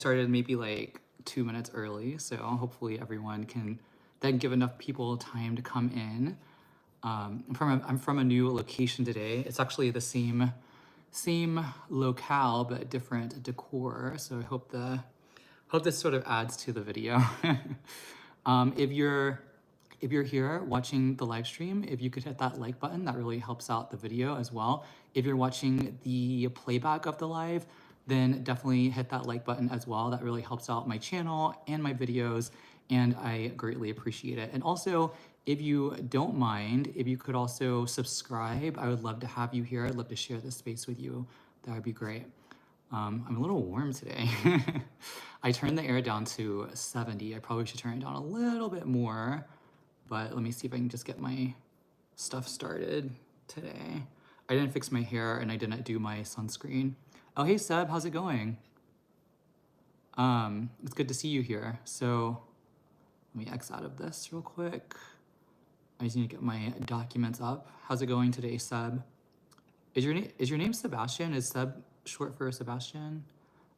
started maybe like 2 minutes early, so hopefully everyone can then give enough people time to come in. I'm from a new location today. It's actually the same locale but different decor. So I hope this sort of adds to the video. If you're here watching the live stream, if you could hit that like button, that really helps out the video as well. If you're watching the playback of the live, then definitely hit that like button as well. That really helps out my channel and my videos, and I greatly appreciate it. And also, if you don't mind, if you could also subscribe, I would love to have you here. I'd love to share this space with you. That would be great. I'm a little warm today. I turned the air down to 70. I probably should turn it down a little bit more, but let me see if I can just get my stuff started today. I didn't fix my hair and I didn't do my sunscreen. Oh, hey Seb, how's it going? It's good to see you here. So let me X out of this real quick. I just need to get my documents up. How's it going today, Seb? Is your name Sebastian? Is Seb short for Sebastian?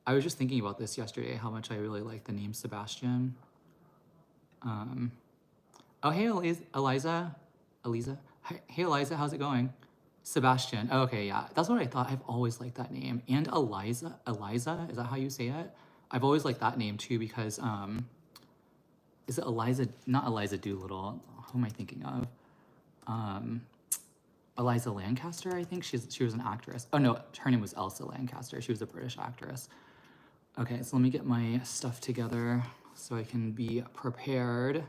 I was just thinking about this yesterday, how much I really like the name Sebastian. Oh, hey, Eliza. Hey, Eliza, how's it going? Sebastian. Oh, okay, yeah, that's what I thought. I've always liked that name. And Eliza, is that how you say it? I've always liked that name too because, is it Eliza? Not Eliza Doolittle. Who am I thinking of? Eliza Lancaster, I think. She was an actress. Oh no, her name was Elsa Lancaster. She was a British actress. Okay, so let me get my stuff together so I can be prepared.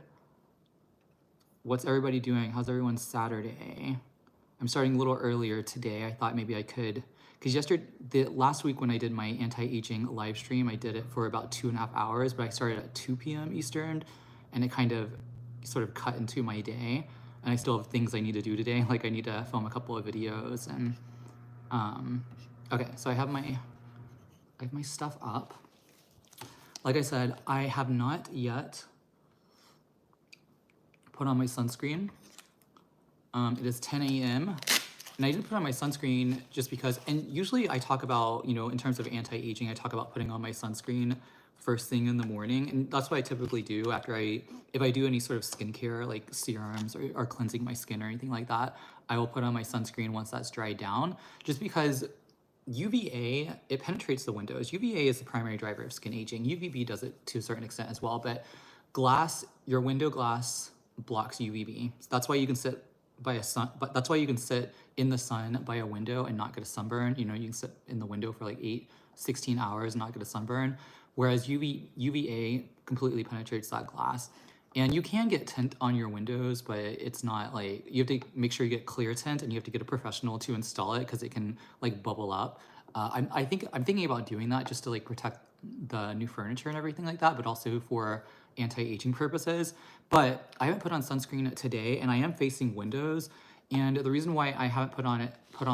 What's everybody doing? How's everyone's Saturday? I'm starting a little earlier today. I thought maybe I could, because last week when I did my anti-aging live stream, I did it for about 2.5 hours, but I started at 2 p.m. Eastern, and it kind of sort of cut into my day. And I still have things I need to do today, like I need to film a couple of videos. And okay, so I have my stuff up. Like I said, I have not yet put on my sunscreen. It is 10 a.m. and I didn't put on my sunscreen just because, and usually I talk about, in terms of anti-aging, I talk about putting on my sunscreen first thing in the morning. And that's what I typically do if I do any sort of skincare, like serums or cleansing my skin or anything like that, I will put on my sunscreen once that's dried down, just because UVA, it penetrates the windows. UVA is the primary driver of skin aging. UVB does it to a certain extent as well, but your window glass blocks UVB. So that's why you can sit that's why you can sit in the sun by a window and not get a sunburn. You can sit in the window for like 16 hours and not get a sunburn. Whereas UVA completely penetrates that glass. And you can get tint on your windows, but it's not like, you have to make sure you get clear tint and you have to get a professional to install it because it can like bubble up. I'm thinking about doing that just to like protect the new furniture and everything like that, but also for anti-aging purposes. But I haven't put on sunscreen today and I am facing windows. And the reason why I haven't put on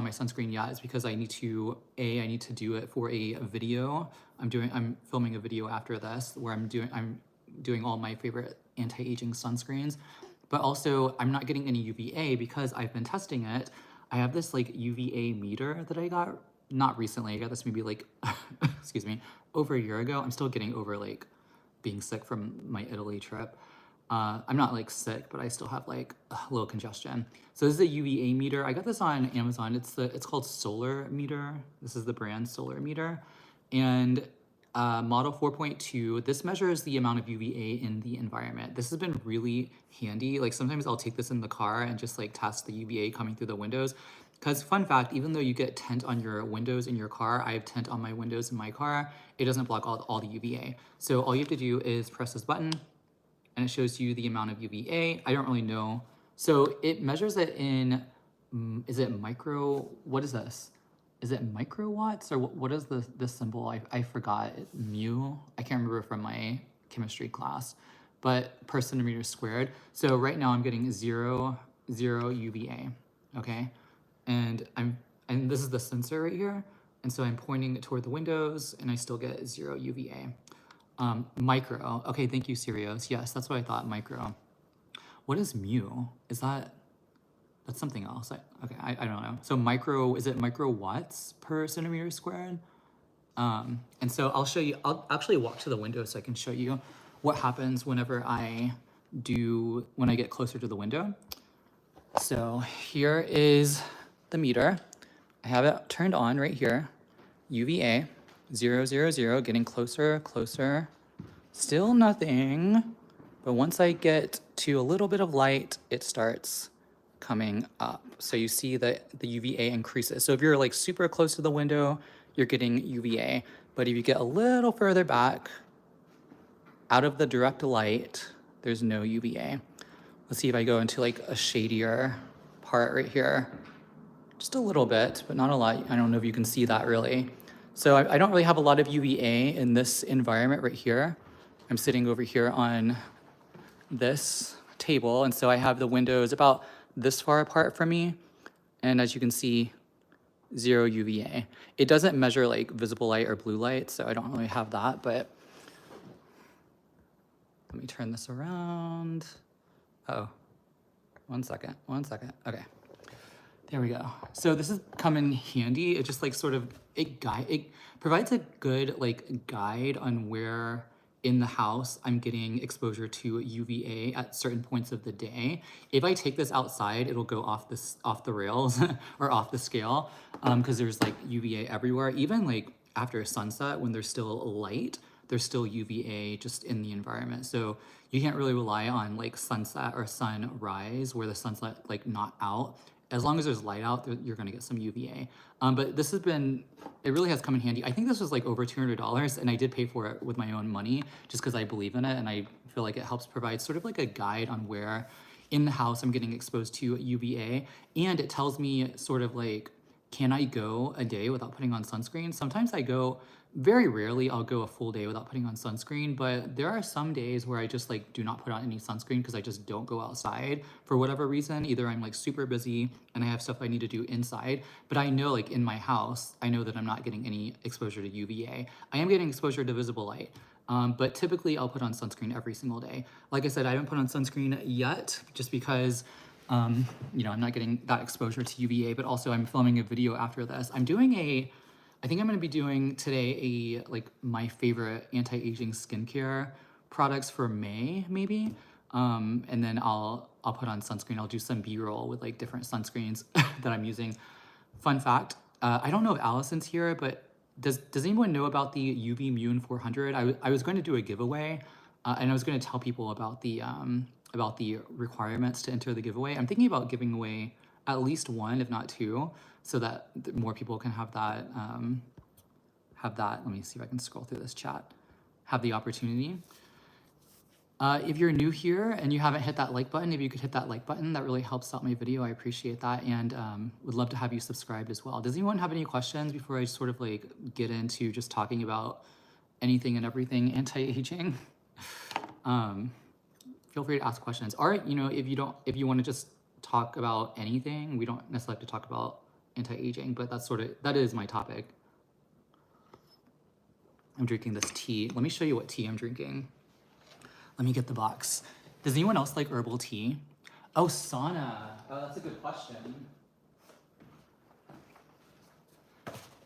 my sunscreen yet is because I need to do it for a video. I'm filming a video after this where I'm doing all my favorite anti-aging sunscreens, but also I'm not getting any UVA because I've been testing it. I have this like UVA meter that I got, not recently, I got this maybe like, excuse me, over a year ago. I'm still getting over like being sick from my Italy trip. I'm not like sick, but I still have like a little congestion. So this is a UVA meter. I got this on Amazon. It's called Solar Meter. This is the brand Solar Meter. And model 4.2, this measures the amount of UVA in the environment. This has been really handy. Like sometimes I'll take this in the car and just like test the UVA coming through the windows. Because fun fact, even though you get tint on your windows in your car, I have tint on my windows in my car, it doesn't block all the UVA. So all you have to do is press this button and it shows you the amount of UVA. I don't really know. So it measures it in, is it micro, what is this? Is it microwatts or what is this symbol? I forgot. Mu? I can't remember from my chemistry class, but per centimeter squared. So right now I'm getting zero UVA, okay? And this is the sensor right here. And so I'm pointing it toward the windows and I still get 0 UVA. Micro, okay, thank you, Sirius. Yes, that's what I thought, micro. What is mu? That's something else. I don't know. So micro, is it microwatts per centimeter squared? And so I'll show you, I'll actually walk to the window so I can show you what happens whenever when I get closer to the window. So here is the meter. I have it turned on right here. UVA, 000, getting closer, closer. Still nothing. But once I get to a little bit of light, it starts coming up. So you see that the UVA increases. So if you're like super close to the window, you're getting UVA. But if you get a little further back, out of the direct light, there's no UVA. Let's see if I go into like a shadier part right here. Just a little bit, but not a lot. I don't know if you can see that really. So I don't really have a lot of UVA in this environment right here. I'm sitting over here on this table, and so I have the windows about this far apart from me. And as you can see, 0 UVA. It doesn't measure like visible light or blue light, so I don't really have that, but let me turn this around. Oh, one second. Okay, there we go. So this has come in handy. It just like sort of, it provides a good like guide on where in the house I'm getting exposure to UVA at certain points of the day. If I take this outside, it'll go off the rails or off the scale, because there's like UVA everywhere. Even like after sunset, when there's still light, there's still UVA just in the environment. So you can't really rely on like sunset or sunrise where the sun's like not out. As long as there's light out, you're gonna get some UVA. But this has been, it really has come in handy. I think this was like over $200, and I did pay for it with my own money just because I believe in it, and I feel like it helps provide sort of like a guide on where in the house I'm getting exposed to UVA. And it tells me sort of like, can I go a day without putting on sunscreen? Sometimes I go, very rarely I'll go a full day without putting on sunscreen, but there are some days where I just like do not put on any sunscreen because I just don't go outside for whatever reason. Either I'm like super busy and I have stuff I need to do inside, but I know like in my house, I know that I'm not getting any exposure to UVA. I am getting exposure to visible light, but typically I'll put on sunscreen every single day. Like I said, I haven't put on sunscreen yet just because you know, I'm not getting that exposure to UVA, but also I'm filming a video after this. I think I'm gonna be doing today like my favorite anti-aging skincare products for May, maybe. And then I'll put on sunscreen. I'll do some B-roll with like different sunscreens that I'm using. Fun fact, I don't know if Allison's here, but does anyone know about the UV Mune 400? I was going to do a giveaway, and I was going to tell people about the requirements to enter the giveaway. I'm thinking about giving away at least one, if not two, so that more people can have that, let me see if I can scroll through this chat, have the opportunity. If you're new here and you haven't hit that like button, if you could hit that like button, that really helps out my video. I appreciate that, and would love to have you subscribed as well. Does anyone have any questions before I sort of like get into just talking about anything and everything anti-aging? Feel free to ask questions. Or, you know, if you want to just talk about anything, we don't necessarily have to talk about anti-aging, but that is my topic. I'm drinking this tea. Let me show you what tea I'm drinking. Let me get the box. Does anyone else like herbal tea? Oh, sauna. Oh, that's a good question.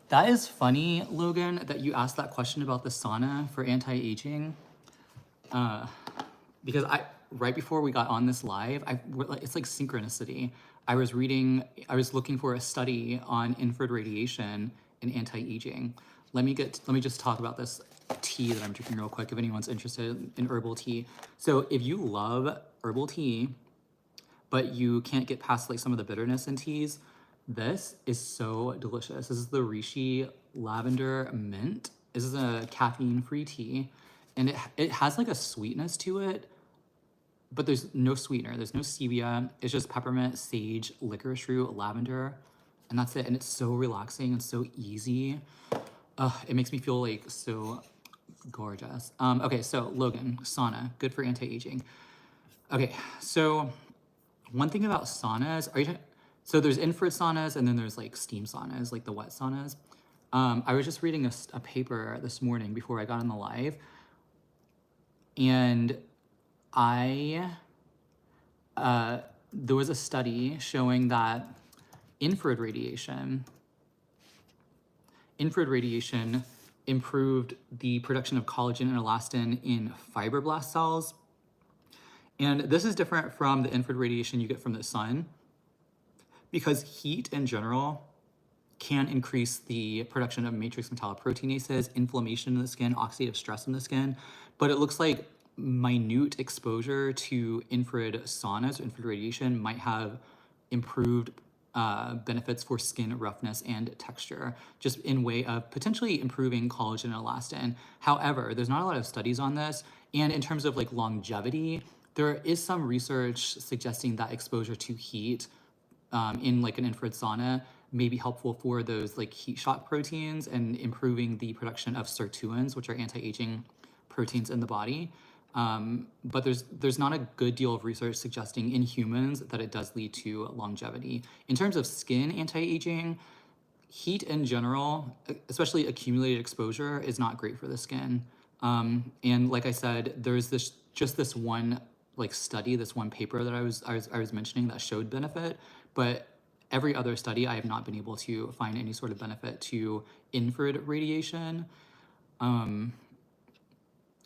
That is funny, Logan, that you asked that question about the sauna for anti-aging. Because right before we got on this live, it's like synchronicity. I was looking for a study on infrared radiation and anti-aging. Let me just talk about this tea that I'm drinking real quick if anyone's interested in herbal tea. So if you love herbal tea, but you can't get past like some of the bitterness in teas, this is so delicious. This is the Rishi Lavender Mint. This is a caffeine-free tea, and it has like a sweetness to it, but there's no sweetener. There's no stevia. It's just peppermint, sage, licorice root, lavender, and that's it. And it's so relaxing and so easy. It makes me feel like so gorgeous. Okay, so Logan, sauna, good for anti-aging. Okay, so one thing about saunas, so there's infrared saunas and then there's like steam saunas, like the wet saunas. I was just reading a paper this morning before I got on the live, and there was a study showing that infrared radiation improved the production of collagen and elastin in fibroblast cells. And this is different from the infrared radiation you get from the sun, because heat in general can increase the production of matrix metalloproteinases, inflammation in the skin, oxidative stress in the skin. But it looks like minute exposure to infrared saunas or infrared radiation might have improved benefits for skin roughness and texture, just in way of potentially improving collagen and elastin. However, there's not a lot of studies on this. And in terms of like longevity, there is some research suggesting that exposure to heat in like an infrared sauna may be helpful for those like heat shock proteins and improving the production of sirtuins, which are anti-aging proteins in the body. But there's not a good deal of research suggesting in humans that it does lead to longevity. In terms of skin anti-aging, heat in general, especially accumulated exposure, is not great for the skin. And like I said, there's this one like study, this one paper that I was mentioning that showed benefit, but every other study I have not been able to find any sort of benefit to infrared radiation.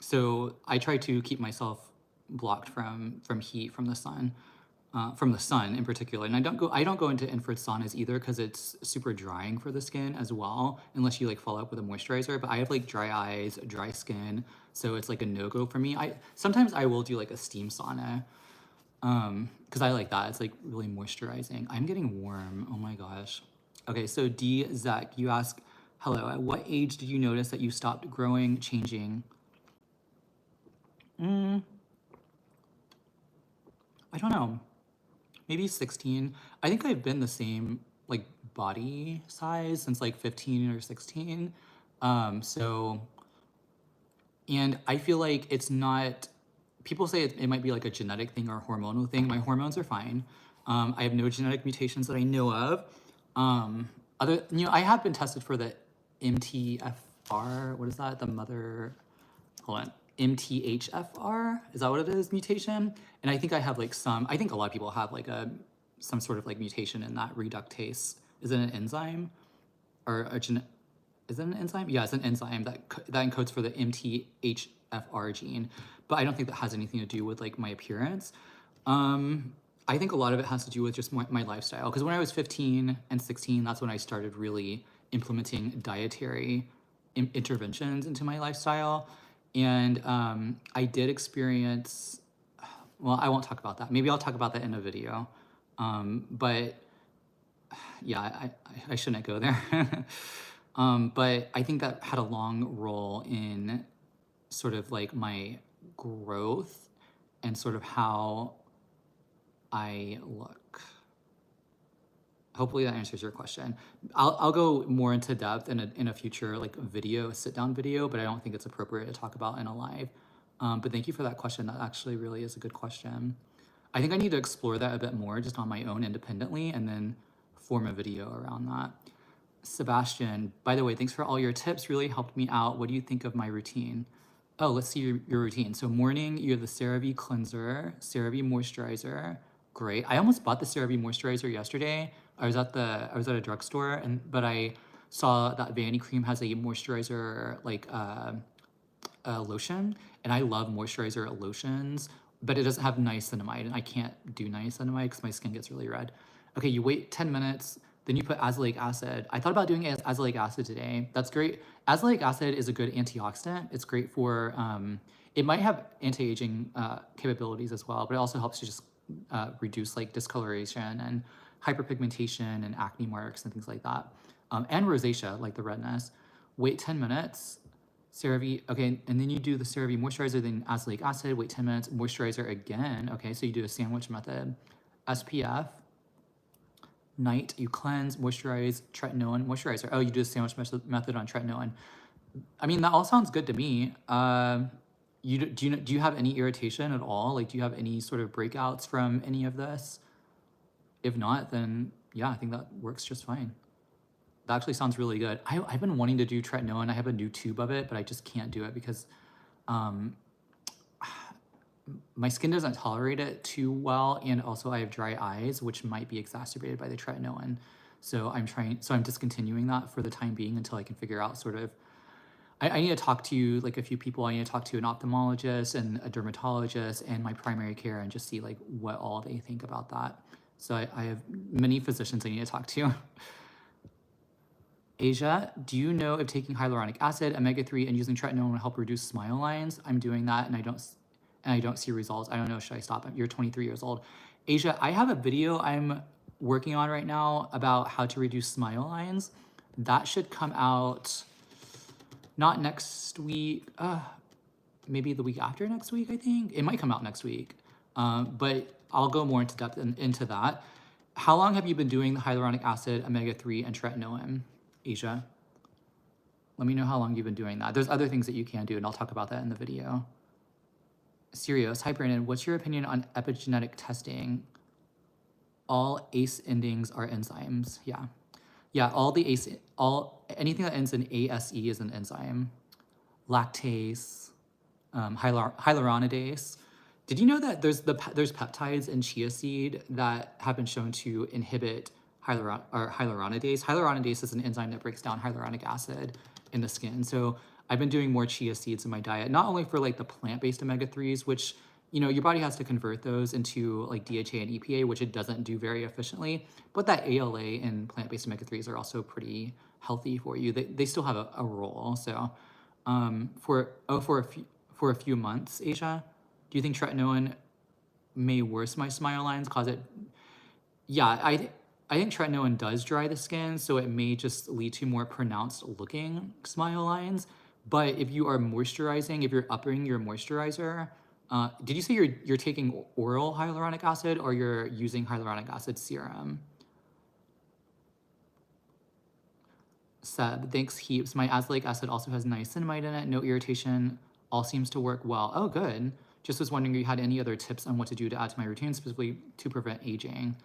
So I try to keep myself blocked from heat from the sun in particular. And I don't go into infrared saunas either, because it's super drying for the skin as well, unless you like follow up with a moisturizer. But I have like dry eyes, dry skin, so it's like a no-go for me. Sometimes I will do like a steam sauna, because I like that. It's like really moisturizing. I'm getting warm. Oh my gosh. Okay, so D Zach, you ask, hello, at what age did you notice that you stopped growing, changing? I don't know. Maybe 16. I think I've been the same like body size since like 15 or 16. So, and I feel like it's not, people say it might be like a genetic thing or a hormonal thing. My hormones are fine. I have no genetic mutations that I know of. I have been tested for the MTFR. What is that? The mother, hold on. MTHFR, is that what it is, mutation? And I think I have like I think a lot of people have like some sort of like mutation in that reductase. Is it an enzyme? Or is it an enzyme? Yeah, it's an enzyme that encodes for the MTHFR gene, but I don't think that has anything to do with like my appearance. I think a lot of it has to do with just my lifestyle, because when I was 15 and 16, that's when I started really implementing dietary interventions into my lifestyle. And I did experience, well, I won't talk about that. Maybe I'll talk about that in a video. But yeah, I shouldn't go there. But I think that had a long role in sort of like my growth and sort of how I look. Hopefully that answers your question. I'll go more into depth in a future like video, sit down video, but I don't think it's appropriate to talk about in a live. But thank you for that question. That actually really is a good question. I think I need to explore that a bit more just on my own independently, and then form a video around that. Sebastian, by the way, thanks for all your tips. Really helped me out. What do you think of my routine? Oh, let's see your routine. So morning, you have the CeraVe cleanser, CeraVe moisturizer. Great. I almost bought the CeraVe moisturizer yesterday. I was at a drugstore, but I saw that Vanity Cream has a moisturizer like lotion, and I love moisturizer lotions, but it doesn't have niacinamide, and I can't do niacinamide because my skin gets really red. Okay, you wait 10 minutes, then you put azelaic acid. I thought about doing azelaic acid today. That's great. Azelaic acid is a good antioxidant. It's great for, it might have anti-aging capabilities as well, but it also helps to just reduce like discoloration and hyperpigmentation and acne marks and things like that. And rosacea, like the redness. Wait 10 minutes, CeraVe, okay, and then you do the CeraVe moisturizer, then azelaic acid, wait 10 minutes, moisturizer again, okay, so you do a sandwich method. SPF, night, you cleanse, moisturize, tretinoin, moisturizer. Oh, you do a sandwich method on tretinoin. I mean, that all sounds good to me. Do you have any irritation at all? Like, do you have any sort of breakouts from any of this? If not, then yeah, I think that works just fine. That actually sounds really good. I've been wanting to do tretinoin. I have a new tube of it, but I just can't do it because my skin doesn't tolerate it too well, and also I have dry eyes, which might be exacerbated by the tretinoin. So I'm discontinuing that for the time being until I can figure out sort of I need to talk to like a few people. I need to talk to an ophthalmologist and a dermatologist and my primary care and just see like what all they think about that. So I have many physicians I need to talk to. Asia, do you know if taking hyaluronic acid, omega-3, and using tretinoin will help reduce smile lines? I'm doing that and I don't see results. I don't know, should I stop? You're 23 years old. Asia, I have a video I'm working on right now about how to reduce smile lines. That should come out not next week, maybe the week after next week, I think. It might come out next week, but I'll go more into depth into that. How long have you been doing the hyaluronic acid, omega-3, and tretinoin, Asia? Let me know how long you've been doing that. There's other things that you can do, and I'll talk about that in the video. Sirius, hi Brandon, what's your opinion on epigenetic testing? All ACE endings are enzymes. Yeah, anything that ends in ASE is an enzyme. Lactase, hyaluronidase. Did you know that there's peptides in chia seed that have been shown to inhibit hyaluronidase? Hyaluronidase is an enzyme that breaks down hyaluronic acid in the skin. So I've been doing more chia seeds in my diet, not only for like the plant-based omega-3s, which, you know, your body has to convert those into like DHA and EPA, which it doesn't do very efficiently, but that ALA and plant-based omega-3s are also pretty healthy for you. They still have a role. So for a few months, Asia, do you think tretinoin may worsen my smile lines, cause it? Yeah, I think tretinoin does dry the skin, so it may just lead to more pronounced looking smile lines. But if you are moisturizing, if you're upping your moisturizer, did you say you're taking oral hyaluronic acid or you're using hyaluronic acid serum? Seb, thanks heaps. My azelaic acid also has niacinamide in it, no irritation, all seems to work well. Oh, good. Just was wondering if you had any other tips on what to do to add to my routine, specifically to prevent aging.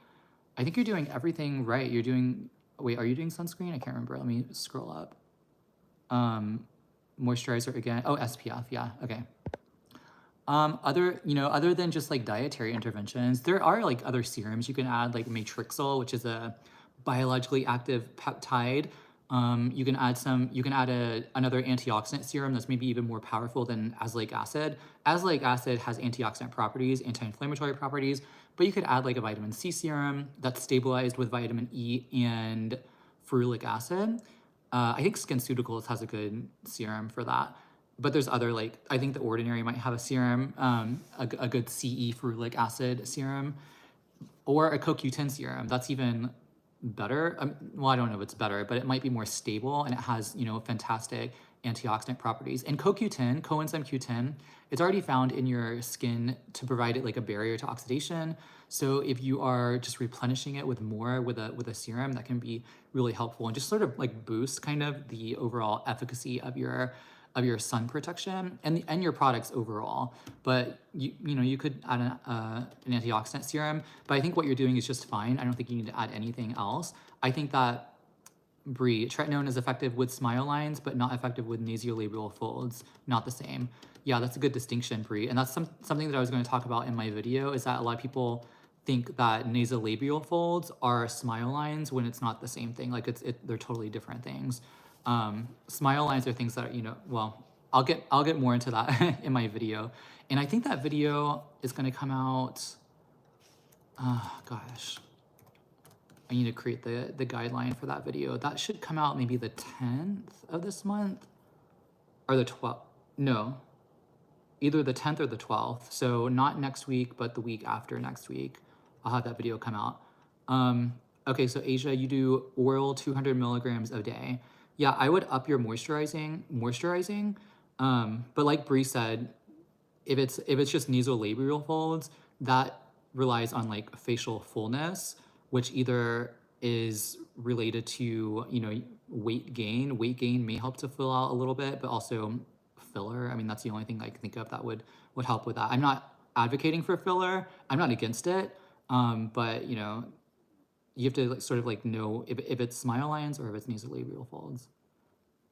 I think you're doing everything right. You're doing, wait, are you doing sunscreen? I can't remember. Let me scroll up. Moisturizer again. Oh, SPF. Yeah. Okay. Other than just like dietary interventions, there are like other serums you can add, like matrixyl, which is a biologically active peptide. You can add another antioxidant serum that's maybe even more powerful than azelaic acid. Azelaic acid has antioxidant properties, anti-inflammatory properties, but you could add like a vitamin C serum that's stabilized with vitamin E and ferulic acid. I think SkinCeuticals has a good serum for that. But there's other, like, I think The Ordinary might have a serum, a good CE ferulic acid serum, or a CoQ10 serum. That's even better. Well, I don't know if it's better, but it might be more stable, and it has, you know, fantastic antioxidant properties. And CoQ10, coenzyme Q10, it's already found in your skin to provide it like a barrier to oxidation. So if you are just replenishing it with more with a serum, that can be really helpful and just sort of like boost kind of the overall efficacy of your sun protection and your products overall. But you could add an antioxidant serum, but I think what you're doing is just fine. I don't think you need to add anything else. I think that Brie, tretinoin is effective with smile lines, but not effective with nasolabial folds. Not the same. Yeah, that's a good distinction, Brie. And that's something that I was going to talk about in my video, is that a lot of people think that nasolabial folds are smile lines when it's not the same thing. Like they're totally different things. Smile lines are things that, well, I'll get more into that in my video. And I think that video is going to come out, gosh, I need to create the guideline for that video. That should come out maybe the 10th of this month or the 12th. No, either the 10th or the 12th. So not next week, but the week after next week, I'll have that video come out. Okay, so Asia, you do oral 200 milligrams a day. Yeah, I would up your moisturizing. But like Bree said, if it's just nasolabial folds, that relies on like facial fullness, which either is related to, weight gain. Weight gain may help to fill out a little bit, but also filler. I mean, that's the only thing I can think of that would help with that. I'm not advocating for filler. I'm not against it. But you have to sort of know if it's smile lines or if it's nasolabial folds.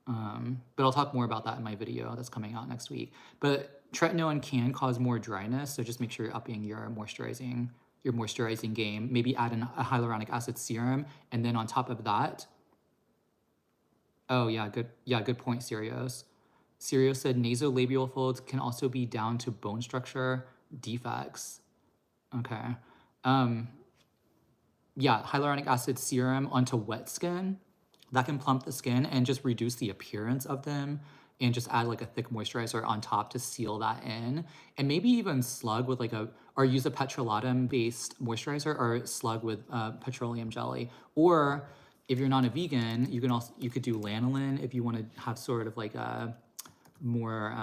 But I'll talk more about that in my video that's coming out next week. But tretinoin can cause more dryness, so just make sure you're upping your moisturizing game. Maybe add a hyaluronic acid serum, and then on top of that, oh yeah, good point, Sirius. Sirio said nasolabial folds can also be down to bone structure defects. Okay. Yeah, hyaluronic acid serum onto wet skin. That can plump the skin and just reduce the appearance of them and just add like a thick moisturizer on top to seal that in. And maybe even slug with like or use a petrolatum based moisturizer or slug with petroleum jelly. Or if you're not a vegan, you could do lanolin if you want to have sort of like a more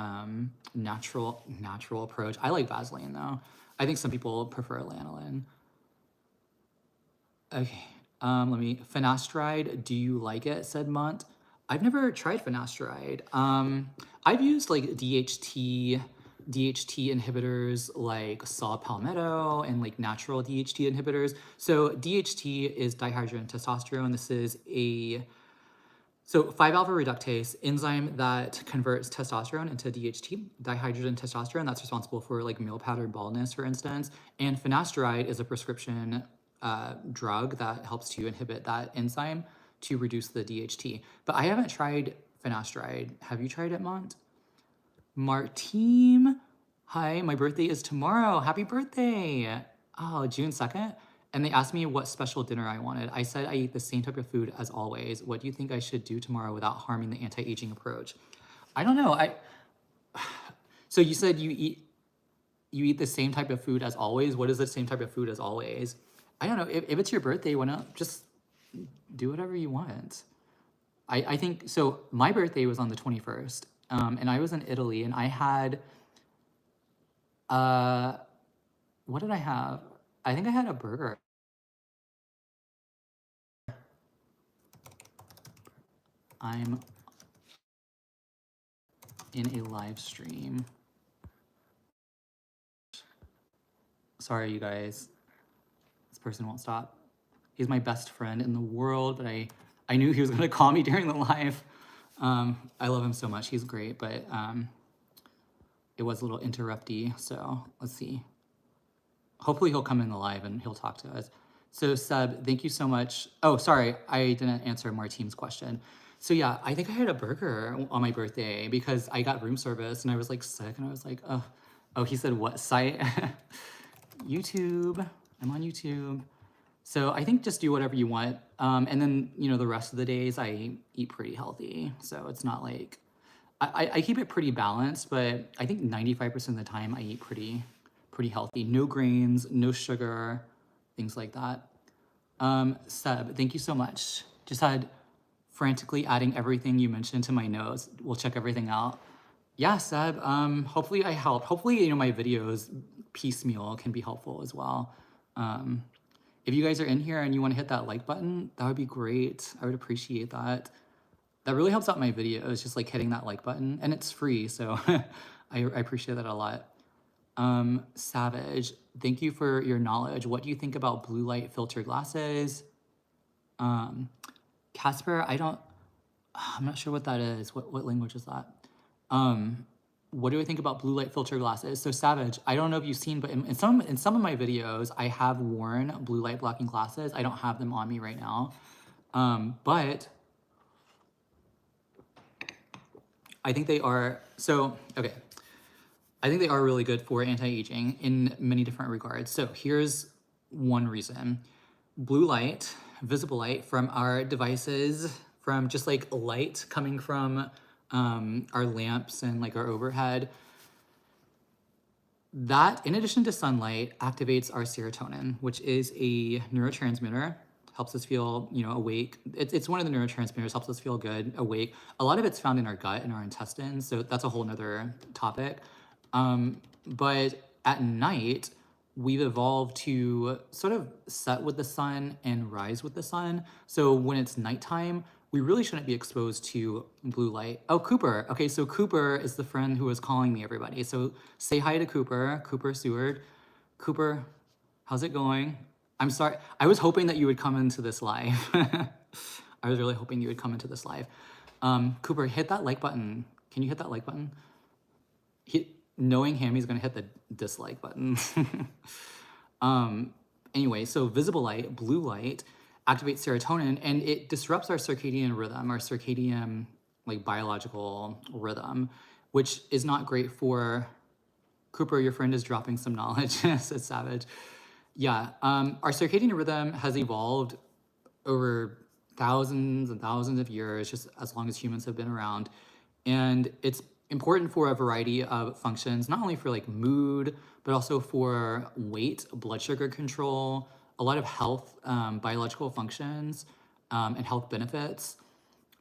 natural approach. I like Vaseline though. I think some people prefer lanolin. Okay, finasteride, do you like it? Said Mont. I've never tried finasteride. I've used like DHT inhibitors like saw palmetto and like natural DHT inhibitors. So DHT is dihydrogen testosterone. This is 5-alpha reductase enzyme that converts testosterone into DHT, dihydrogen testosterone. That's responsible for like male pattern baldness, for instance. And finasteride is a prescription drug that helps to inhibit that enzyme to reduce the DHT. But I haven't tried finasteride. Have you tried it, Mont? Martine, hi, my birthday is tomorrow. Happy birthday. Oh, June 2nd. And they asked me what special dinner I wanted. I said I eat the same type of food as always. What do you think I should do tomorrow without harming the anti-aging approach? I don't know. So you said you eat the same type of food as always. What is the same type of food as always? I don't know. If it's your birthday, why not just do whatever you want? I think, so my birthday was on the 21st, and I was in Italy, and I had, what did I have? I think I had a burger. I'm in a live stream. Sorry, you guys. This person won't stop. He's my best friend in the world, but I knew he was going to call me during the live. I love him so much. He's great, but it was a little interrupty. So let's see. Hopefully he'll come in the live and he'll talk to us. So Seb, thank you so much. Oh, sorry, I didn't answer Martine's question. So yeah, I think I had a burger on my birthday because I got room service and I was like sick and I was like, oh, he said what site? YouTube. I'm on YouTube. So I think just do whatever you want. And then, the rest of the days I eat pretty healthy. So it's not like, I keep it pretty balanced, but I think 95% of the time I eat pretty healthy. No grains, no sugar, things like that. Seb, thank you so much. Just had frantically adding everything you mentioned to my notes. We'll check everything out. Yeah, Seb, hopefully I helped. Hopefully, my videos piecemeal can be helpful as well. If you guys are in here and you want to hit that like button, that would be great. I would appreciate that. That really helps out my videos, just like hitting that like button, and it's free, so I appreciate that a lot. Savage, thank you for your knowledge. What do you think about blue light filter glasses? Casper, I'm not sure what that is. What language is that? What do I think about blue light filter glasses? So Savage, I don't know if you've seen, but in some of my videos, I have worn blue light blocking glasses. I don't have them on me right now. But I think they are, okay. I think they are really good for anti-aging in many different regards. So here's one reason. Blue light, visible light from our devices, from just like light coming from our lamps and like our overhead, that in addition to sunlight activates our serotonin, which is a neurotransmitter, helps us feel, awake. It's one of the neurotransmitters, helps us feel good, awake. A lot of it's found in our gut and our intestines, so that's a whole nother topic. But at night, we've evolved to sort of set with the sun and rise with the sun. So when it's nighttime, we really shouldn't be exposed to blue light. Oh, Cooper. Okay, so Cooper is the friend who was calling me, everybody. So say hi to Cooper, Cooper Seward. Cooper, how's it going? I'm sorry. I was hoping that you would come into this live. I was really hoping you would come into this live. Cooper, hit that like button. Can you hit that like button? Knowing him, he's gonna hit the dislike button. Anyway, so visible light, blue light, activates serotonin, and it disrupts our circadian rhythm, our circadian like biological rhythm, which is not great for Cooper. Your friend is dropping some knowledge, says Savage. Yeah, our circadian rhythm has evolved over thousands and thousands of years, just as long as humans have been around. And it's important for a variety of functions, not only for like mood, but also for weight, blood sugar control, a lot of health, biological functions, and health benefits.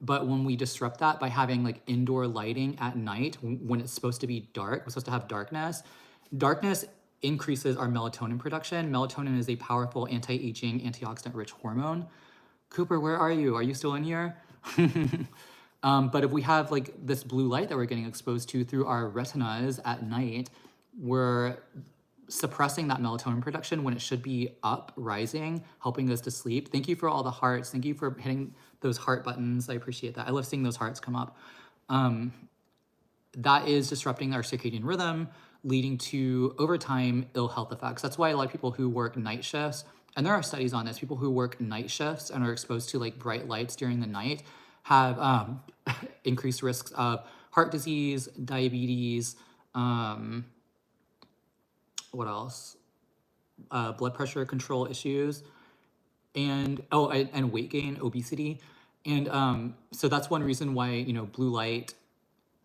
But when we disrupt that by having like indoor lighting at night when it's supposed to be dark, we're supposed to have darkness increases our melatonin production. Melatonin is a powerful anti-aging, antioxidant-rich hormone. Cooper, where are you? Are you still in here? But if we have like this blue light that we're getting exposed to through our retinas at night, we're suppressing that melatonin production when it should be up, rising, helping us to sleep. Thank you for all the hearts. Thank you for hitting those heart buttons. I appreciate that. I love seeing those hearts come up. That is disrupting our circadian rhythm, leading to, over time, ill health effects. That's why a lot of people who work night shifts, and there are studies on this, people who work night shifts and are exposed to like bright lights during the night have increased risks of heart disease, diabetes, what else? Blood pressure control issues, and and weight gain, obesity. And so that's one reason why, you know, blue light,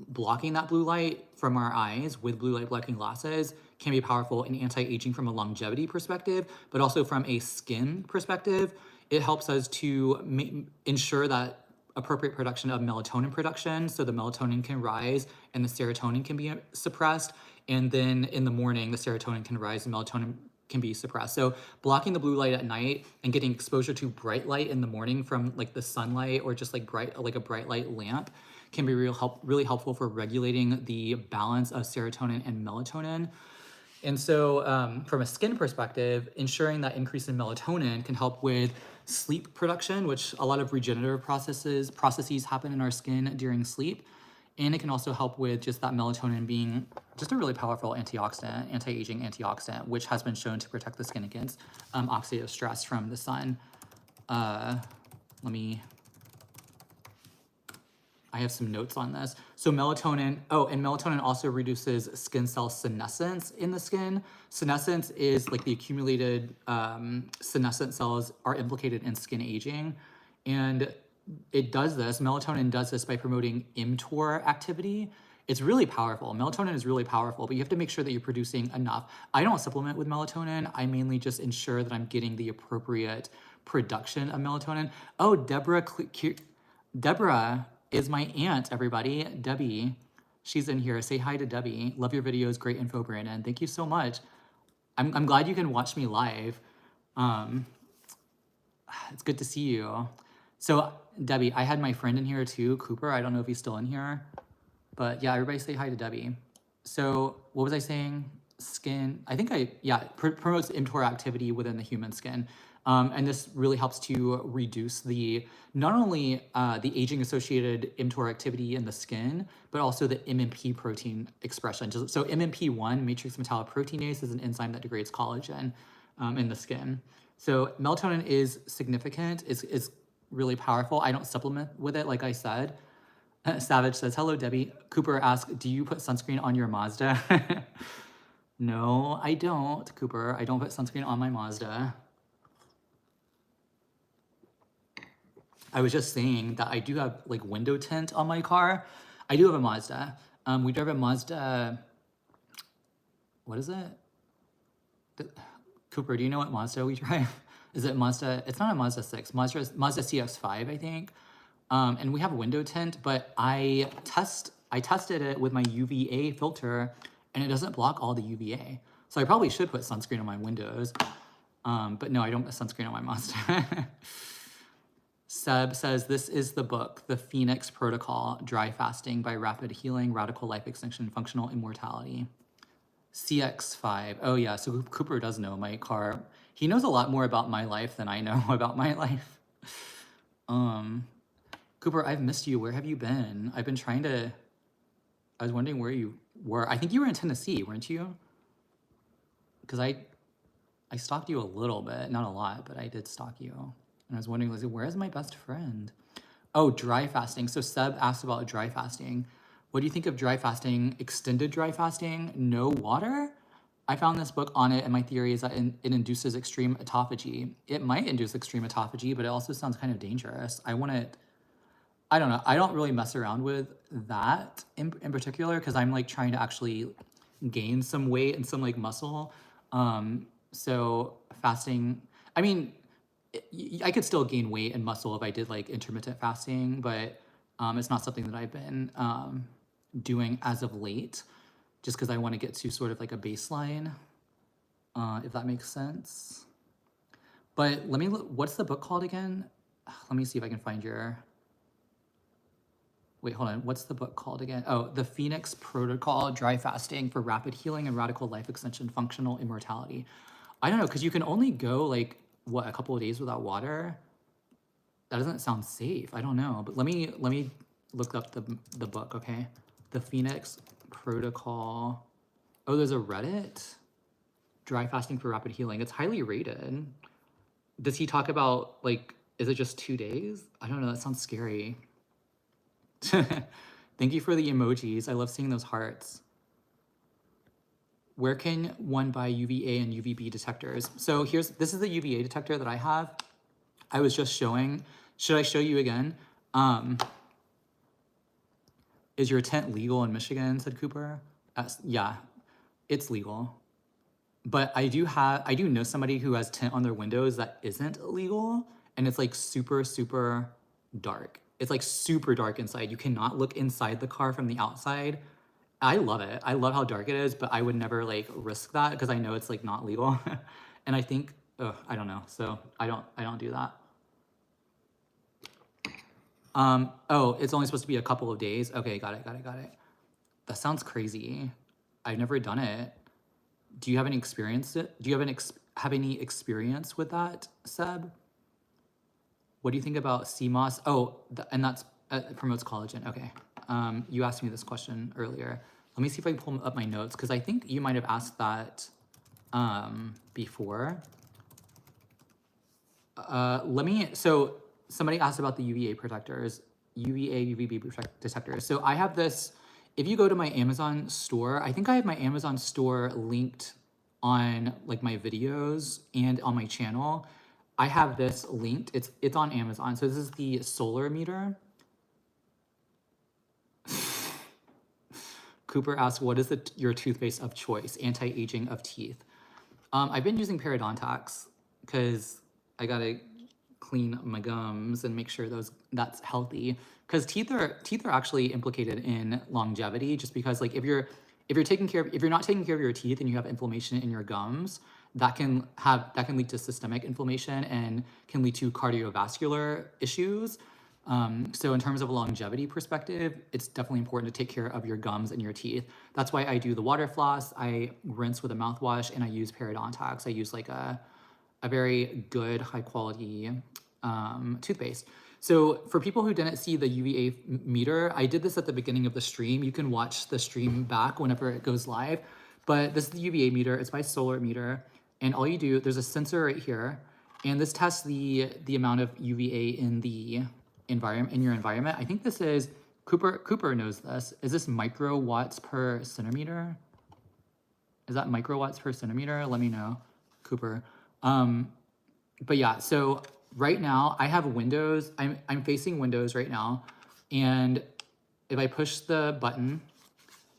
blocking that blue light from our eyes with blue light blocking glasses can be powerful in anti-aging from a longevity perspective, but also from a skin perspective. It helps us to ensure that appropriate production of melatonin production, so the melatonin can rise and the serotonin can be suppressed, and then in the morning the serotonin can rise and melatonin can be suppressed. So blocking the blue light at night and getting exposure to bright light in the morning from like the sunlight or just like a bright light lamp can be really helpful for regulating the balance of serotonin and melatonin. And so from a skin perspective, ensuring that increase in melatonin can help with sleep production, which a lot of regenerative processes happen in our skin during sleep. And it can also help with just that melatonin being just a really powerful antioxidant, anti-aging antioxidant, which has been shown to protect the skin against oxidative stress from the sun. I have some notes on this. So melatonin, and melatonin also reduces skin cell senescence in the skin. Senescence is like the accumulated senescent cells are implicated in skin aging. And melatonin does this by promoting mTOR activity. It's really powerful. Melatonin is really powerful, but you have to make sure that you're producing enough. I don't supplement with melatonin. I mainly just ensure that I'm getting the appropriate production of melatonin. Oh, Deborah is my aunt, everybody. Debbie, she's in here. Say hi to Debbie. Love your videos. Great info, Brandon. Thank you so much. I'm glad you can watch me live. It's good to see you. So Debbie, I had my friend in here too, Cooper. I don't know if he's still in here, but yeah, everybody say hi to Debbie. So what was I saying? Skin, I think promotes mTOR activity within the human skin. And this really helps to reduce not only the aging associated mTOR activity in the skin, but also the MMP protein expression. So MMP1, matrix metalloproteinase, is an enzyme that degrades collagen in the skin. So melatonin is significant. It's really powerful. I don't supplement with it, like I said. Savage says, hello, Debbie. Cooper asks, do you put sunscreen on your Mazda? No, I don't, Cooper. I don't put sunscreen on my Mazda. I was just saying that I do have like window tint on my car. I do have a Mazda. We drive a Mazda. What is it? Cooper, do you know what Mazda we drive? Is it Mazda? It's not a Mazda 6. Mazda CX-5, I think. And we have a window tint, but I tested it with my UVA filter, and it doesn't block all the UVA. So I probably should put sunscreen on my windows. But no, I don't put sunscreen on my Mazda. Seb says, this is the book, The Phoenix Protocol, Dry Fasting by Rapid Healing, Radical Life Extension, Functional Immortality. CX-5. Oh yeah, so Cooper does know my car. He knows a lot more about my life than I know about my life. Cooper, I've missed you. Where have you been? I was wondering where you were. I think you were in Tennessee, weren't you? Because I stalked you a little bit, not a lot, but I did stalk you. And I was wondering, where is my best friend? Oh, dry fasting. So Seb asked about dry fasting. What do you think of dry fasting? Extended dry fasting, no water? I found this book on it, and my theory is that it induces extreme autophagy. It might induce extreme autophagy, but it also sounds kind of dangerous. I don't know. I don't really mess around with that in particular because I'm like trying to actually gain some weight and some like muscle. So fasting, I mean, I could still gain weight and muscle if I did like intermittent fasting, but it's not something that I've been doing as of late, just because I want to get to sort of like a baseline, if that makes sense. But let me look, what's the book called again? Let me see if I can find your, wait, hold on. What's the book called again? Oh, The Phoenix Protocol, Dry Fasting for Rapid Healing and Radical Life Extension, Functional Immortality. I don't know, because you can only go like, what, a couple of days without water? That doesn't sound safe. I don't know, but let me look up the book, okay? The Phoenix Protocol. Oh, there's a Reddit. Dry fasting for rapid healing. It's highly rated. Does he talk about like, is it just 2 days? I don't know, that sounds scary. Thank you for the emojis. I love seeing those hearts. Where can one buy UVA and UVB detectors? So this is the UVA detector that I have. I was just showing. Should I show you again? Is your tent legal in Michigan? Said Cooper. Yeah, it's legal. But I do know somebody who has tint on their windows that isn't legal, and it's like super, super dark. It's like super dark inside. You cannot look inside the car from the outside. I love it. I love how dark it is, but I would never like risk that because I know it's like not legal. And I think, I don't know. So I don't do that. Oh, it's only supposed to be a couple of days. Okay, got it. That sounds crazy. I've never done it. Do you have any experience? Do you have any experience with that, Seb? What do you think about sea moss? Oh, and that's promotes collagen. Okay. You asked me this question earlier. Let me see if I can pull up my notes because I think you might have asked that before. So somebody asked about the UVA protectors, UVA, UVB detectors. So I have this, if you go to my Amazon store, I think I have my Amazon store linked on like my videos and on my channel. I have this linked, it's on Amazon. So this is the solar meter. Cooper asks, what is your toothpaste of choice? Anti-aging of teeth. I've been using periodontax because I gotta clean my gums and make sure that's healthy. Because teeth are actually implicated in longevity. Just because like if you're not taking care of your teeth and you have inflammation in your gums, that can lead to systemic inflammation and can lead to cardiovascular issues. So in terms of a longevity perspective, it's definitely important to take care of your gums and your teeth. That's why I do the water floss, I rinse with a mouthwash, and I use periodontax. I use like a very good, high quality toothpaste. So for people who didn't see the UVA meter, I did this at the beginning of the stream. You can watch the stream back whenever it goes live. But this is the UVA meter. It's by Solar Meter. And all you do, there's a sensor right here. And this tests the amount of UVA in your environment. I think this is, Cooper knows this. Is this microwatts per centimeter? Is that microwatts per centimeter? Let me know, Cooper. But yeah, so right now I have windows. I'm facing windows right now. And if I push the button,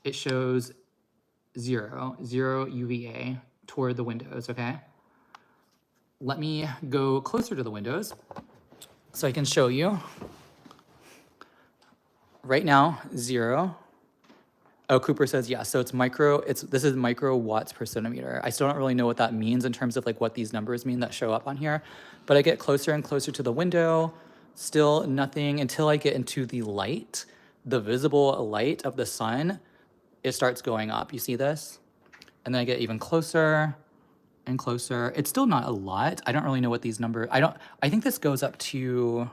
it shows zero UVA toward the windows, okay? Let me go closer to the windows so I can show you. Right now, 0. Oh, Cooper says yes. So this is microwatts per centimeter. I still don't really know what that means in terms of like what these numbers mean that show up on here, but I get closer and closer to the window, still nothing until I get into the light, the visible light of the sun, it starts going up. You see this? And then I get even closer and closer. It's still not a lot. I don't really know what these numbers, I think this goes up to,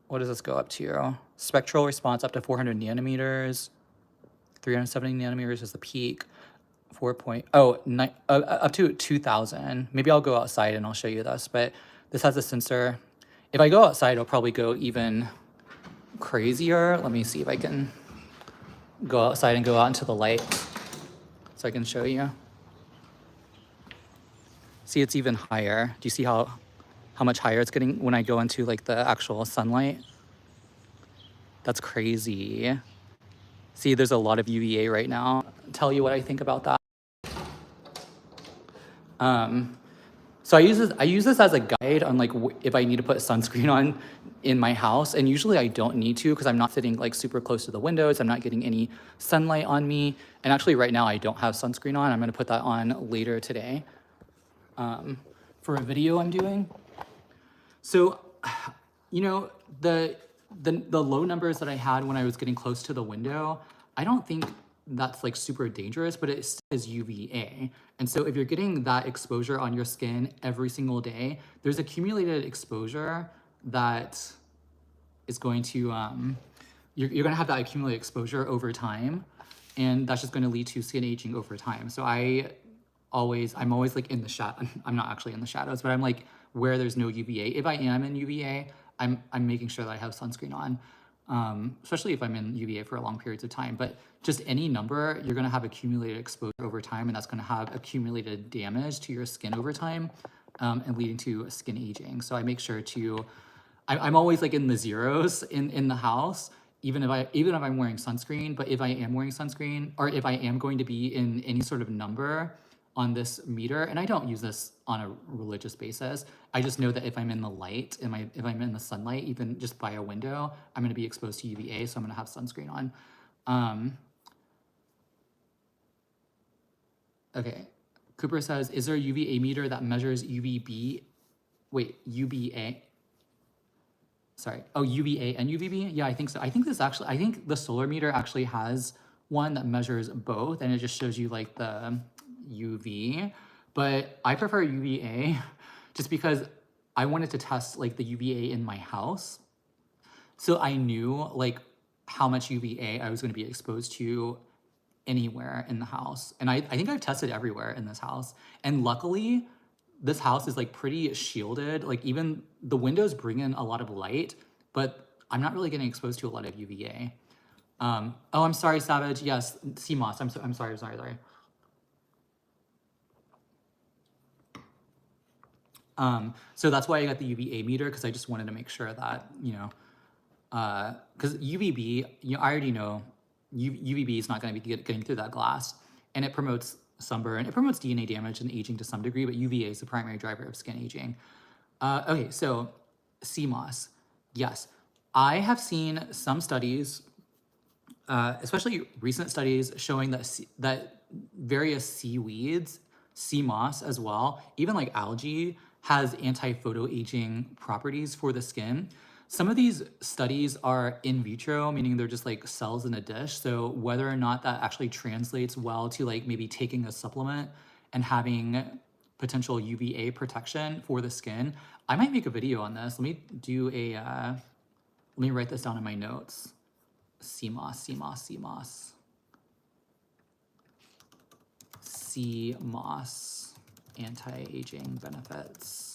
what does this go up to? Spectral response up to 400 nanometers. 370 nanometers is the peak. Up to 2000. Maybe I'll go outside and I'll show you this, but this has a sensor. If I go outside, it'll probably go even crazier. Let me see if I can go outside and go out into the light so I can show you. See, it's even higher. Do you see how much higher it's getting when I go into like the actual sunlight? That's crazy. See, there's a lot of UVA right now. I'll tell you what I think about that. So I use this as a guide on like if I need to put sunscreen on in my house, and usually I don't need to because I'm not sitting like super close to the windows. I'm not getting any sunlight on me, and actually right now I don't have sunscreen on. I'm gonna put that on later today for a video I'm doing. So, you know, the low numbers that I had when I was getting close to the window, I don't think that's like super dangerous, but it is UVA. And so if you're getting that exposure on your skin every single day, there's accumulated exposure that is going to, you're gonna have that accumulated exposure over time, and that's just gonna lead to skin aging over time. So I'm always like in the shadow. I'm not actually in the shadows, but I'm like where there's no UVA. If I am in UVA, I'm making sure that I have sunscreen on, especially if I'm in UVA for long periods of time. But just any number, you're gonna have accumulated exposure over time, and that's gonna have accumulated damage to your skin over time, and leading to skin aging. So I make sure to, I'm always like in the zeros in the house, even if I'm wearing sunscreen. But if I am wearing sunscreen, or if I am going to be in any sort of number on this meter, and I don't use this on a religious basis, I just know that if I'm in the light, if I'm in the sunlight, even just by a window, I'm gonna be exposed to UVA, so I'm gonna have sunscreen on. Okay, Cooper says, is there a UVA meter that measures UVA? Sorry, oh, UVA and UVB? Yeah, I think so. I think the solar meter actually has one that measures both, and it just shows you like the UV, but I prefer UVA just because I wanted to test like the UVA in my house. So I knew like how much UVA I was going to be exposed to anywhere in the house. And I think I've tested everywhere in this house. And luckily, this house is like pretty shielded. Like even the windows bring in a lot of light, but I'm not really getting exposed to a lot of UVA. Oh, I'm sorry, Savage. Yes, CMOS. I'm sorry. So that's why I got the UVA meter, because I just wanted to make sure that, you know, because UVB, you know, I already know UVB is not going to be getting through that glass, and it promotes sunburn. It promotes DNA damage and aging to some degree, but UVA is the primary driver of skin aging. Okay, so CMOS. Yes, I have seen some studies, especially recent studies, showing that various seaweeds, sea moss as well, even like algae, has anti-photoaging properties for the skin. Some of these studies are in vitro, meaning they're just like cells in a dish. So whether or not that actually translates well to like maybe taking a supplement and having potential UVA protection for the skin, I might make a video on this. Let me do a, let me write this down in my notes. CMOS. CMOS, anti-aging benefits.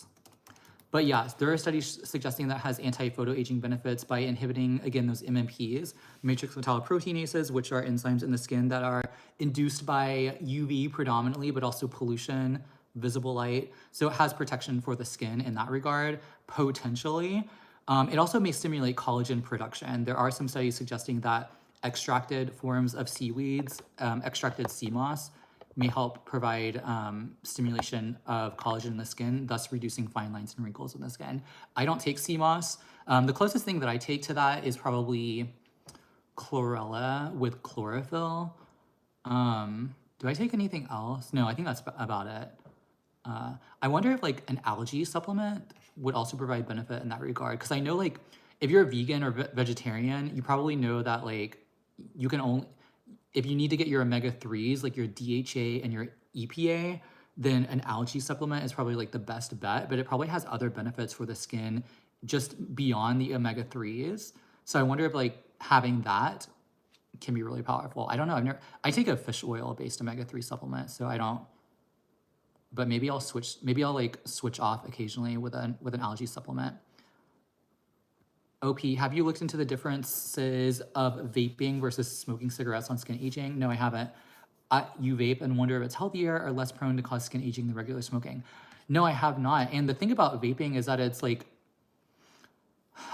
But yes, there are studies suggesting that has anti-photoaging benefits by inhibiting, again, those MMPs, matrix metalloproteinases, which are enzymes in the skin that are induced by UV predominantly, but also pollution, visible light. So it has protection for the skin in that regard, potentially. It also may stimulate collagen production. There are some studies suggesting that extracted forms of seaweeds, extracted sea moss, may help provide stimulation of collagen in the skin, thus reducing fine lines and wrinkles in the skin. I don't take sea moss. The closest thing that I take to that is probably chlorella with chlorophyll. Do I take anything else? No, I think that's about it. I wonder if like an algae supplement would also provide benefit in that regard. Because I know like if you're a vegan or vegetarian, you probably know that like you can only, if you need to get your omega-3s, like your DHA and your EPA, then an algae supplement is probably like the best bet, but it probably has other benefits for the skin just beyond the omega-3s. So I wonder if like having that can be really powerful. I don't know. I take a fish oil based omega-3 supplement, so I don't, but maybe I'll like switch off occasionally with an algae supplement. OP, have you looked into the differences of vaping versus smoking cigarettes on skin aging? No, I haven't. You vape and wonder if it's healthier or less prone to cause skin aging than regular smoking. No, I have not. And the thing about vaping is that it's like,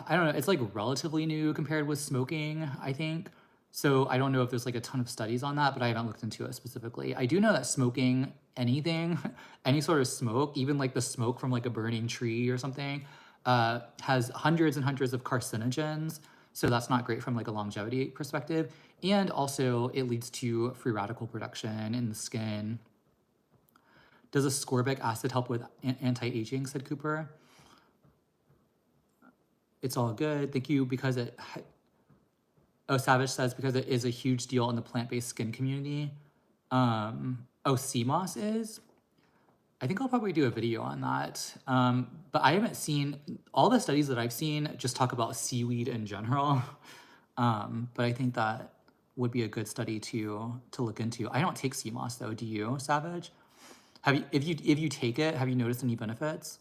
I don't know, it's like relatively new compared with smoking, I think. So I don't know if there's like a ton of studies on that, but I haven't looked into it specifically. I do know that smoking anything, any sort of smoke, even like the smoke from like a burning tree or something, has hundreds and hundreds of carcinogens. So that's not great from like a longevity perspective. And also it leads to free radical production in the skin. Does ascorbic acid help with anti-aging, said Cooper? It's all good. Thank you, because it... Oh, Savage says because it is a huge deal in the plant-based skin community. Oh, sea moss is? I think I'll probably do a video on that. But I haven't seen... All the studies that I've seen just talk about seaweed in general. But I think that would be a good study to look into. I don't take sea moss, though. Do you, Savage? If you take it, have you noticed any benefits?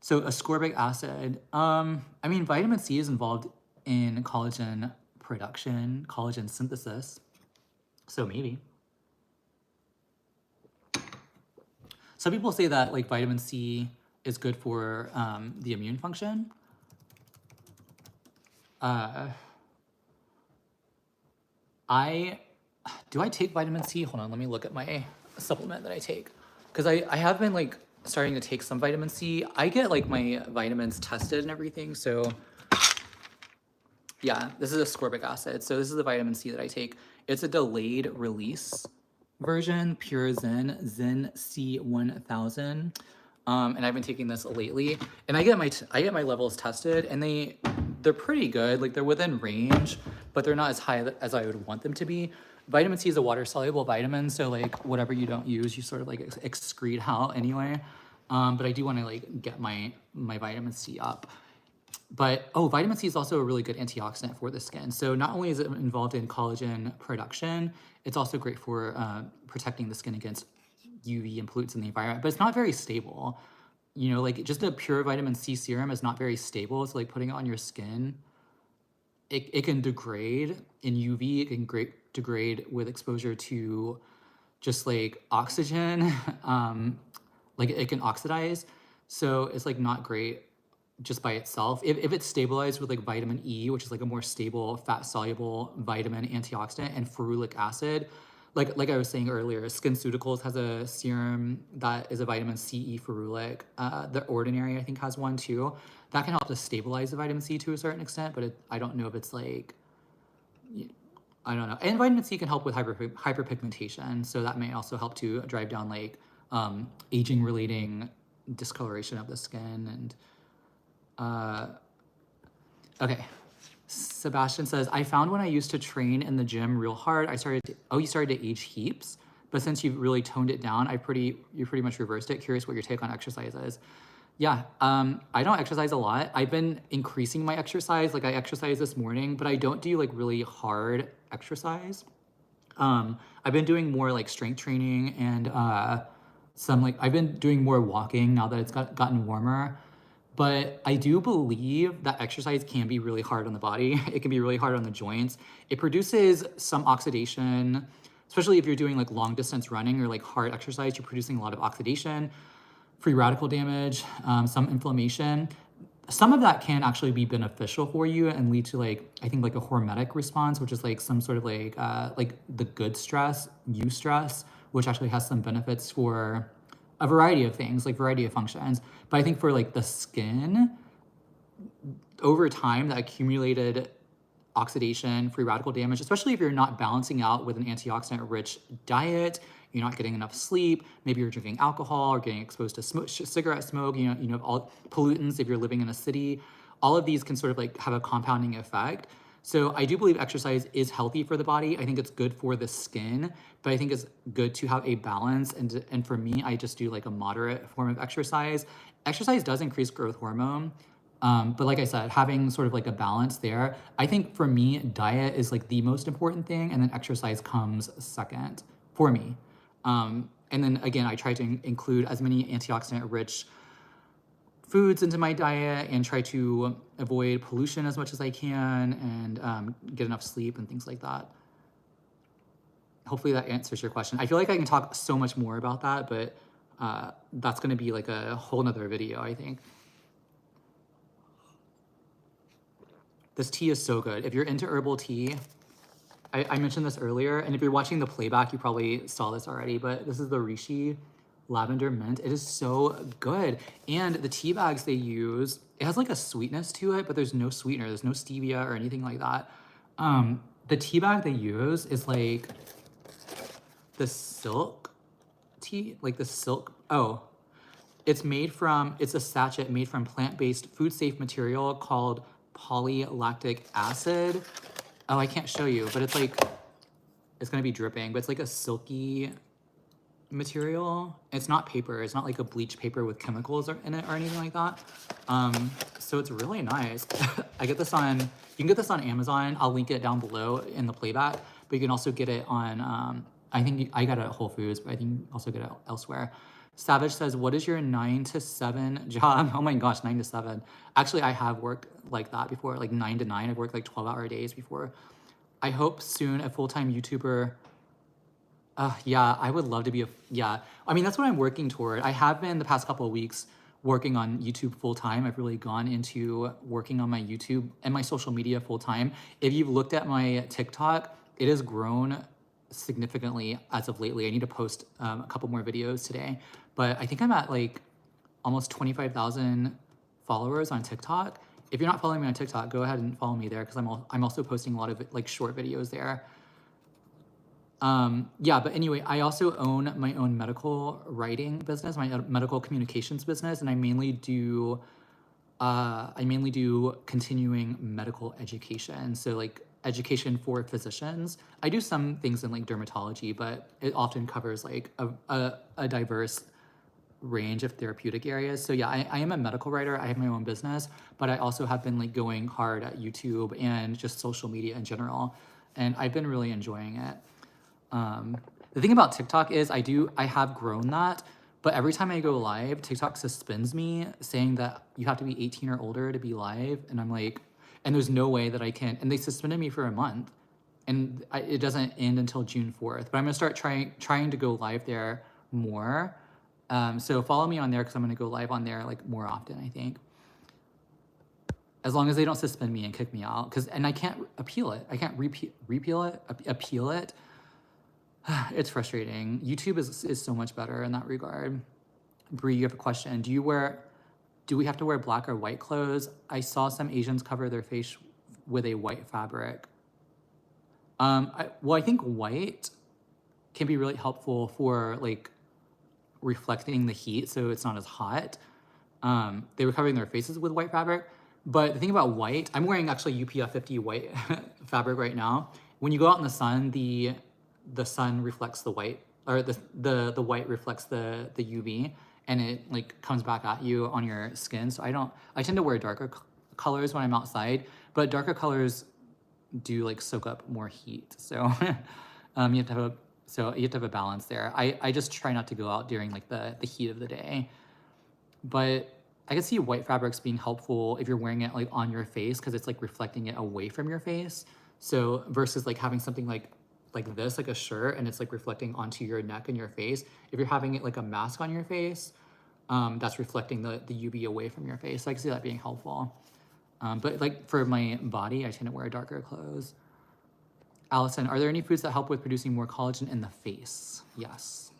So ascorbic acid, I mean, vitamin C is involved in collagen production, collagen synthesis. So maybe. Some people say that like vitamin C is good for the immune function. Do I take vitamin C? Hold on, let me look at my supplement that I take. Because I have been like starting to take some vitamin C. I get like my vitamins tested and everything. So yeah, this is ascorbic acid. So this is the vitamin C that I take. It's a delayed release version, Pure Zen C1000. And I've been taking this lately. And I get my levels tested, and they're pretty good. Like they're within range, but they're not as high as I would want them to be. Vitamin C is a water-soluble vitamin, so like whatever you don't use, you sort of like excrete out anyway. But I do want to like get my vitamin C up. But vitamin C is also a really good antioxidant for the skin. So not only is it involved in collagen production, it's also great for protecting the skin against UV and pollutants in the environment. But it's not very stable. You know, like just a pure vitamin C serum is not very stable. So like putting it on your skin, it can degrade in UV. It can degrade with exposure to just like oxygen. Like it can oxidize. So it's like not great just by itself. If it's stabilized with like vitamin E, which is like a more stable fat soluble vitamin antioxidant, and ferulic acid, like I was saying earlier, SkinCeuticals has a serum that is a vitamin C E ferulic. The Ordinary I think has one too. That can help to stabilize the vitamin C to a certain extent, but I don't know if it's like, I don't know. And vitamin C can help with hyperpigmentation, so that may also help to drive down like aging relating discoloration of the skin. And okay, Sebastian says, I found when I used to train in the gym real hard, you started to age heaps, but since you've really toned it down, you pretty much reversed it. Curious what your take on exercise is. Yeah, I don't exercise a lot. I've been increasing my exercise. Like I exercised this morning, but I don't do like really hard exercise. I've been doing more like strength training and I've been doing more walking now that it's gotten warmer. But I do believe that exercise can be really hard on the body. It can be really hard on the joints. It produces some oxidation, especially if you're doing like long distance running or like hard exercise, you're producing a lot of oxidation, free radical damage, some inflammation. Some of that can actually be beneficial for you and lead to like, I think like a hormetic response, which is like some sort of like the good stress, eustress, which actually has some benefits for a variety of things, like variety of functions. But I think for like the skin, over time, that accumulated oxidation, free radical damage, especially if you're not balancing out with an antioxidant-rich diet, you're not getting enough sleep, maybe you're drinking alcohol or getting exposed to cigarette smoke, you know, all pollutants if you're living in a city, all of these can sort of like have a compounding effect. So I do believe exercise is healthy for the body. I think it's good for the skin, but I think it's good to have a balance. And for me, I just do like a moderate form of exercise. Exercise does increase growth hormone. But like I said, having sort of like a balance there, I think for me, diet is like the most important thing. And then exercise comes second for me. And then again, I try to include as many antioxidant rich foods into my diet and try to avoid pollution as much as I can and get enough sleep and things like that. Hopefully that answers your question. I feel like I can talk so much more about that, but that's going to be like a whole nother video, I think. This tea is so good. If you're into herbal tea, I mentioned this earlier, and if you're watching the playback, you probably saw this already, but this is the Rishi Lavender Mint. It is so good. And the tea bags they use, it has like a sweetness to it, but there's no sweetener. There's no stevia or anything like that. The tea bag they use is like the silk tea, like the silk. Oh, it's a sachet made from plant-based food-safe material called polylactic acid. Oh, I can't show you, but it's like, it's gonna be dripping, but it's like a silky material. It's not paper. It's not like a bleach paper with chemicals in it or anything like that. So it's really nice. You can get this on Amazon. I'll link it down below in the playback, but you can also get it on, I think I got it at Whole Foods, but I think you also get it elsewhere. Savage says, what is your 9 to 7 job? Oh my gosh, 9 to 7. Actually, I have worked like that before, like 9 to 9. I've worked like 12-hour days before. I hope soon a full-time YouTuber. Yeah, I would love to be yeah. I mean, that's what I'm working toward. I have been the past couple of weeks working on YouTube full-time. I've really gone into working on my YouTube and my social media full-time. If you've looked at my TikTok, it has grown significantly as of lately. I need to post a couple more videos today, but I think I'm at like almost 25,000 followers on TikTok. If you're not following me on TikTok, go ahead and follow me there because I'm also posting a lot of like short videos there. Yeah, but anyway, I also own my own medical writing business, my medical communications business, and I mainly do continuing medical education. So like education for physicians. I do some things in like dermatology, but it often covers like a diverse range of therapeutic areas. So yeah, I am a medical writer. I have my own business, but I also have been like going hard at YouTube and just social media in general. And I've been really enjoying it. The thing about TikTok is I have grown that, but every time I go live, TikTok suspends me saying that you have to be 18 or older to be live. And I'm like, and there's no way that I can, and they suspended me for a month and it doesn't end until June 4th, but I'm gonna start trying to go live there more. So follow me on there because I'm gonna go live on there like more often, I think. As long as they don't suspend me and kick me out, and I can't appeal it. I can't appeal it. It's frustrating. YouTube is so much better in that regard. Bree, you have a question. Do we have to wear black or white clothes? I saw some Asians cover their face with a white fabric. Well, I think white can be really helpful for like reflecting the heat so it's not as hot. They were covering their faces with white fabric. But the thing about white, I'm wearing actually UPF 50 white fabric right now. When you go out in the sun, the sun reflects the white, or the white reflects the UV, and it like comes back at you on your skin. So I tend to wear darker colors when I'm outside, but darker colors do like soak up more heat. So you have to have a balance there. I just try not to go out during like the heat of the day, but I can see white fabrics being helpful if you're wearing it like on your face because it's like reflecting it away from your face. So versus like having something like this, like a shirt, and it's like reflecting onto your neck and your face. If you're having it like a mask on your face, that's reflecting the UV away from your face. So I can see that being helpful. But like for my body, I tend to wear darker clothes. Allison, are there any foods that help with producing more collagen in the face? Yes.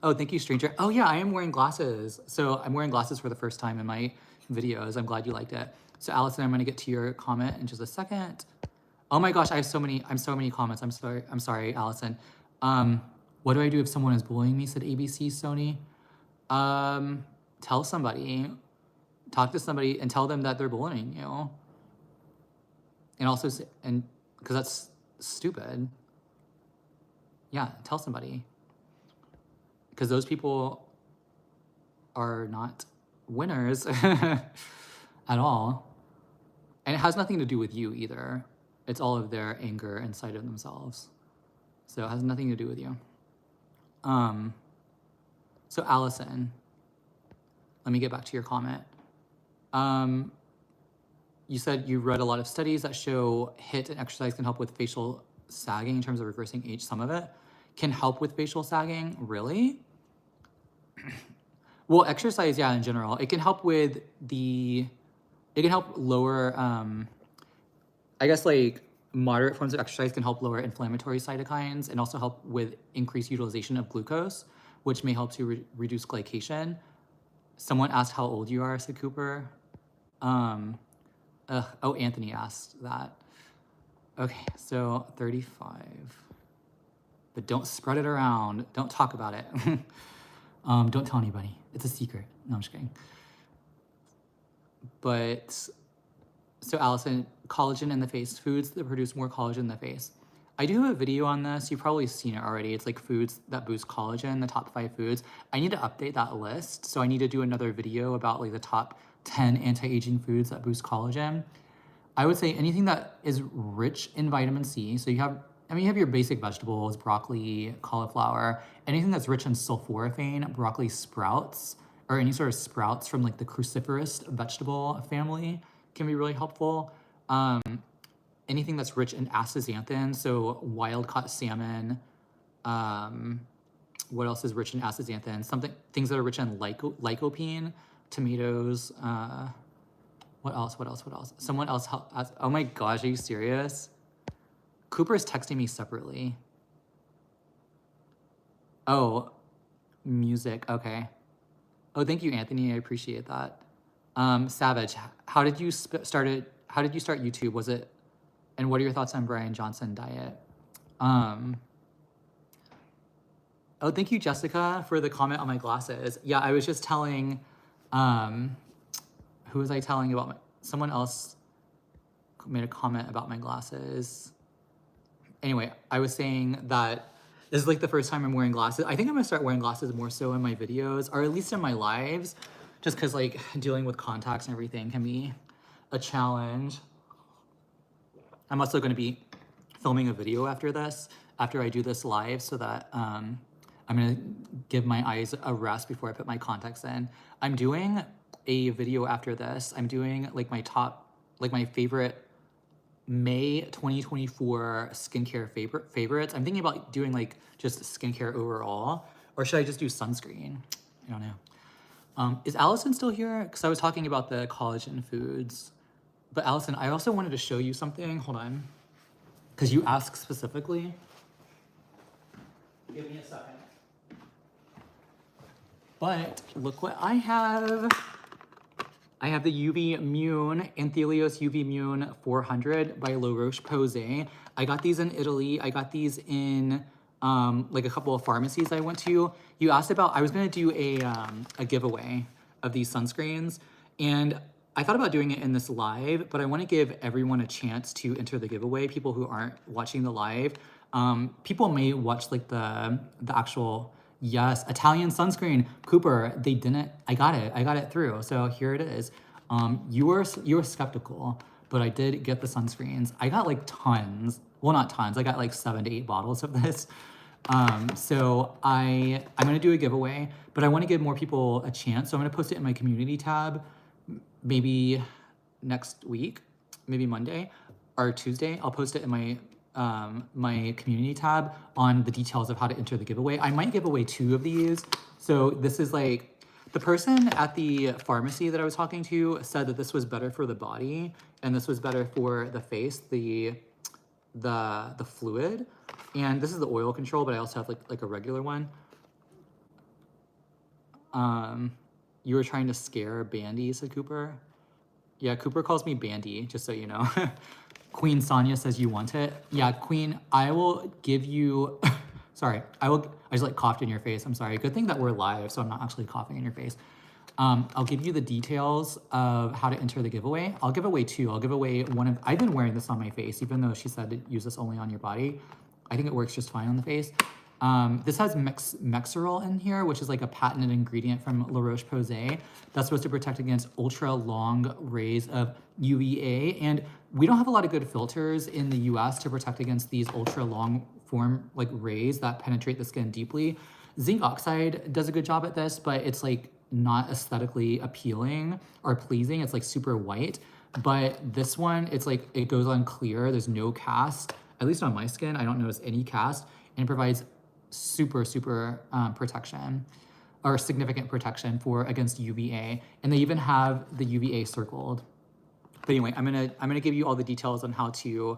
Oh, thank you, stranger. Oh yeah, I am wearing glasses. So I'm wearing glasses for the first time in my videos. I'm glad you liked it. So Allison, I'm gonna get to your comment in just a second. Oh my gosh, I have so many comments. I'm sorry, Allison. What do I do if someone is bullying me, said ABC Sony? Tell somebody, talk to somebody and tell them that they're bullying you. And also, because that's stupid. Yeah, tell somebody. Because those people are not winners at all. And it has nothing to do with you either. It's all of their anger inside of themselves. So it has nothing to do with you. So Allison, let me get back to your comment. You said you read a lot of studies that show HIIT and exercise can help with facial sagging in terms of reversing age. Some of it can help with facial sagging. Really? Well, exercise, yeah, in general, it can help with it can help lower, I guess like moderate forms of exercise can help lower inflammatory cytokines and also help with increased utilization of glucose, which may help to reduce glycation. Someone asked how old you are, said Cooper. Oh, Anthony asked that. Okay, so 35. But don't spread it around. Don't talk about it. Don't tell anybody. It's a secret. No, I'm just kidding. But, so Allison, collagen in the face. Foods that produce more collagen in the face. I do have a video on this. You've probably seen it already. It's like foods that boost collagen, the top 5 foods. I need to update that list. So I need to do another video about like the top 10 anti-aging foods that boost collagen. I would say anything that is rich in vitamin C. So you have, you have your basic vegetables, broccoli, cauliflower, anything that's rich in sulforaphane, broccoli sprouts, or any sort of sprouts from like the cruciferous vegetable family can be really helpful. Anything that's rich in astaxanthin, so wild caught salmon. What else is rich in astaxanthin? Things that are rich in lycopene, tomatoes. What else? Someone else asked, oh my gosh, are you serious? Cooper is texting me separately. Oh, music, okay. Oh, thank you, Anthony, I appreciate that. Savage, how did you start YouTube? Was it, and what are your thoughts on Brian Johnson diet? Oh, thank you, Jessica, for the comment on my glasses. Yeah, I was just telling, who was I telling about someone else made a comment about my glasses. Anyway, I was saying that this is like the first time I'm wearing glasses. I think I'm gonna start wearing glasses more so in my videos, or at least in my lives, just because like dealing with contacts and everything can be a challenge. I'm also gonna be filming a video after this, after I do this live, so that I'm gonna give my eyes a rest before I put my contacts in. I'm doing a video after this. I'm doing like my favorite May 2024 skincare favorites. I'm thinking about doing like just skincare overall, or should I just do sunscreen? I don't know. Is Allison still here? Because I was talking about the collagen foods. But Allison, I also wanted to show you something. Hold on. Because you asked specifically. Give me a second. But look what I have. I have the UV Immune, Anthelios UV Immune 400 by La Roche-Posay. I got these in Italy. I got these in like a couple of pharmacies I went to. You asked about, I was gonna do a giveaway of these sunscreens, and I thought about doing it in this live, but I wanna give everyone a chance to enter the giveaway, people who aren't watching the live. People may watch like the actual, yes, Italian sunscreen. Cooper, they didn't, I got it through. So here it is. You were skeptical, but I did get the sunscreens. I got like tons, well, not tons. I got like 7 to 8 bottles of this. So I'm gonna do a giveaway, but I wanna give more people a chance. So I'm gonna post it in my community tab, maybe next week, maybe Monday or Tuesday. I'll post it in my my community tab on the details of how to enter the giveaway. I might give away 2 of these. So this is like, the person at the pharmacy that I was talking to said that this was better for the body and this was better for the face, the fluid. And this is the oil control, but I also have like a regular one. You were trying to scare Bandy, said Cooper. Yeah, Cooper calls me Bandy, just so you know. Queen Sonia says you want it. Yeah, Queen, I will give you, sorry, I just like coughed in your face. I'm sorry. Good thing that we're live, so I'm not actually coughing in your face. I'll give you the details of how to enter the giveaway. I'll give away 2. I'll give away one of, I've been wearing this on my face, even though she said to use this only on your body. I think it works just fine on the face. This has Mexerol in here, which is like a patented ingredient from La Roche-Posay that's supposed to protect against ultra long rays of UVA. And we don't have a lot of good filters in the US to protect against these ultra long form like rays that penetrate the skin deeply. Zinc oxide does a good job at this, but it's like not aesthetically appealing or pleasing. It's like super white. But this one, it's like, it goes on clear. There's no cast. At least on my skin, I don't notice any cast. And it provides super, super protection, or significant protection for against UVA. And they even have the UVA circled. But anyway, I'm gonna give you all the details on how to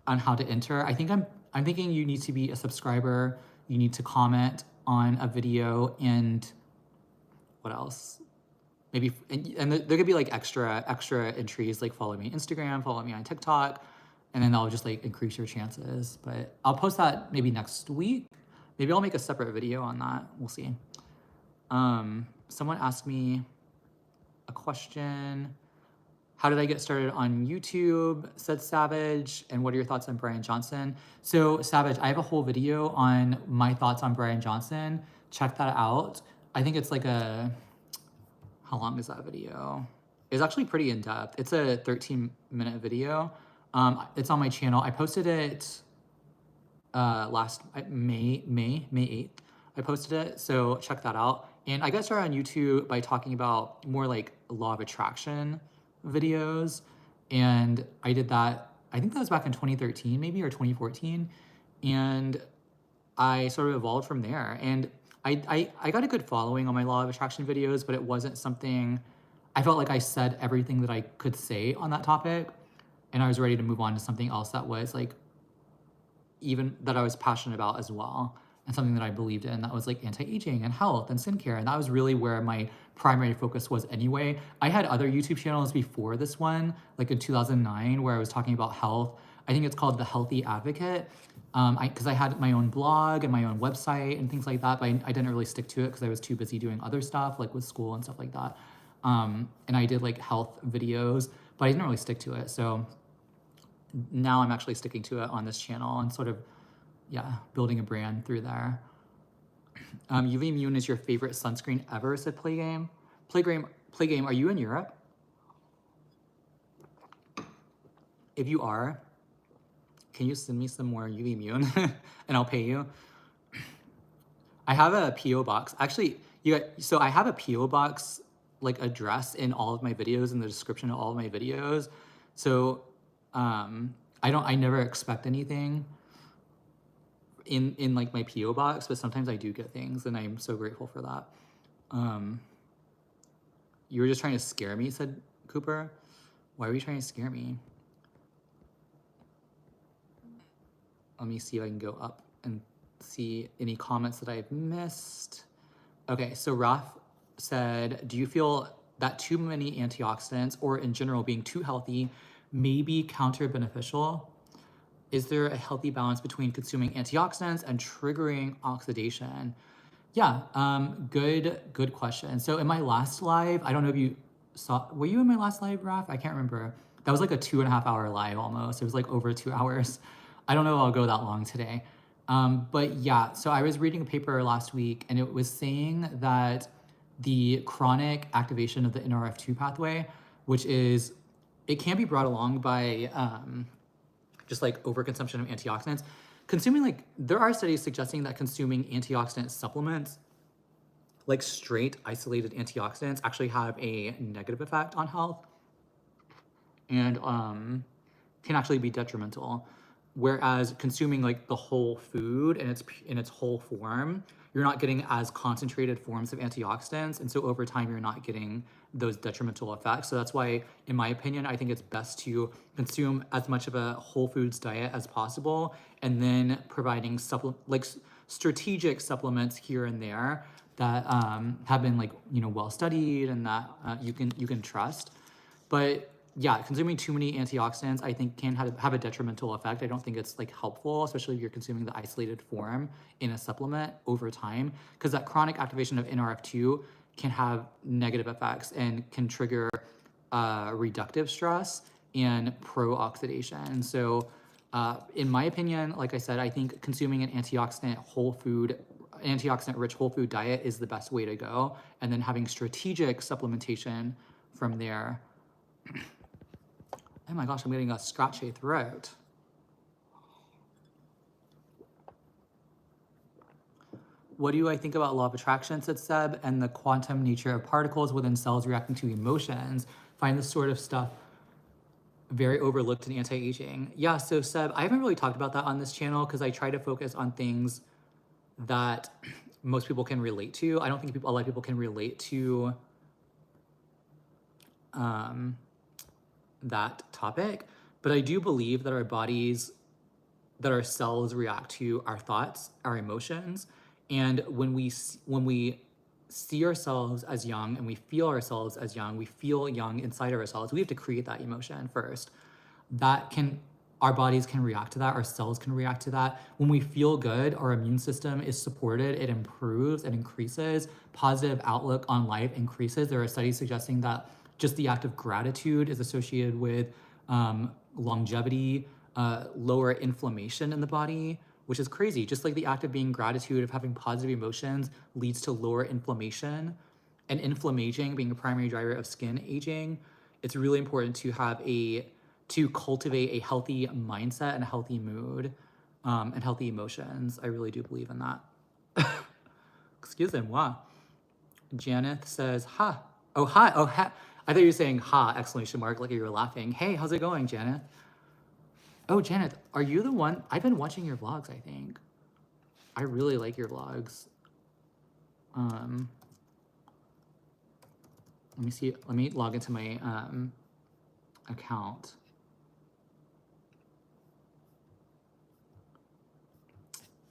enter. I'm thinking you need to be a subscriber. You need to comment on a video, and what else? Maybe, and there could be like extra entries, like follow me on Instagram, follow me on TikTok, and then that'll just like increase your chances. But I'll post that maybe next week. Maybe I'll make a separate video on that. We'll see. Someone asked me a question. How did I get started on YouTube? Said Savage. And what are your thoughts on Brian Johnson? So Savage, I have a whole video on my thoughts on Brian Johnson. Check that out. I think it's like how long is that video? It's actually pretty in depth. It's a 13-minute video. It's on my channel. I posted it last May 8th. I posted it, so check that out. And I got started on YouTube by talking about more like law of attraction videos. And I did that, I think that was back in 2013 maybe, or 2014. And I sort of evolved from there. And I got a good following on my law of attraction videos, but it wasn't something, I felt like I said everything that I could say on that topic. And I was ready to move on to something else that was like, even that I was passionate about as well. And something that I believed in, that was like anti-aging and health and skincare. And that was really where my primary focus was anyway. I had other YouTube channels before this one, like in 2009, where I was talking about health. I think it's called The Healthy Advocate. Because I had my own blog and my own website and things like that, but I didn't really stick to it because I was too busy doing other stuff, like with school and stuff like that. And I did like health videos, but I didn't really stick to it. So now I'm actually sticking to it on this channel and sort of, yeah, building a brand through there. UV Immune is your favorite sunscreen ever, said Playgame. Playgame, are you in Europe? If you are, can you send me some more UV Immune and I'll pay you? I have a PO box. Actually, so I have a PO box like address in all of my videos, in the description of all of my videos. So I never expect anything in like my PO box, but sometimes I do get things, and I'm so grateful for that. You were just trying to scare me, said Cooper. Why were you trying to scare me? Let me see if I can go up and see any comments that I've missed. Okay, so Raf said, do you feel that too many antioxidants, or in general being too healthy, may be counter-beneficial? Is there a healthy balance between consuming antioxidants and triggering oxidation? Yeah, good question. So in my last live, I don't know if you saw, were you in my last live, Raf? I can't remember. That was like a 2.5 hour live almost. It was like over 2 hours. I don't know if I'll go that long today. But yeah, so I was reading a paper last week, and it was saying that the chronic activation of the NRF2 pathway, which is, it can be brought along by just like overconsumption of antioxidants. There are studies suggesting that consuming antioxidant supplements, like straight isolated antioxidants, actually have a negative effect on health and can actually be detrimental. Whereas consuming like the whole food in its whole form, you're not getting as concentrated forms of antioxidants. And so over time, you're not getting those detrimental effects. So that's why, in my opinion, I think it's best to consume as much of a whole foods diet as possible, and then providing strategic supplements here and there that have been well studied and that you can trust. But yeah, consuming too many antioxidants, I think, can have a detrimental effect. I don't think it's helpful, especially if you're consuming the isolated form in a supplement over time, because that chronic activation of NRF2 can have negative effects and can trigger reductive stress and pro-oxidation. So in my opinion, like I said, I think consuming an antioxidant rich whole food diet is the best way to go, and then having strategic supplementation from there. Oh my gosh, I'm getting a scratchy throat. what do I think about law of attraction, said Seb, and the quantum nature of particles within cells reacting to emotions? Find this sort of stuff very overlooked in anti-aging. Yeah, so Seb, I haven't really talked about that on this channel because I try to focus on things that most people can relate to. I don't think a lot of people can relate to that topic, but I do believe that our bodies, that our cells react to our thoughts, our emotions, and when we see ourselves as young and we feel ourselves as young, we feel young inside of ourselves. We have to create that emotion first. Our bodies can react to that, our cells can react to that. When we feel good, our immune system is supported, it improves, it increases, positive outlook on life increases. There are studies suggesting that just the act of gratitude is associated with longevity, lower inflammation in the body, which is crazy. Just like the act of being gratitude, of having positive emotions leads to lower inflammation, and inflammation being a primary driver of skin aging, it's really important to cultivate a healthy mindset and a healthy mood and healthy emotions. I really do believe in that. Excuse me, wow. Janeth says, ha. Oh, hi. Oh, ha. I thought you were saying ha, exclamation mark, like you were laughing. Hey, how's it going, Janeth? Oh, Janet, are you the one? I've been watching your vlogs, I think. I really like your vlogs. Let me see. Let me log into my account.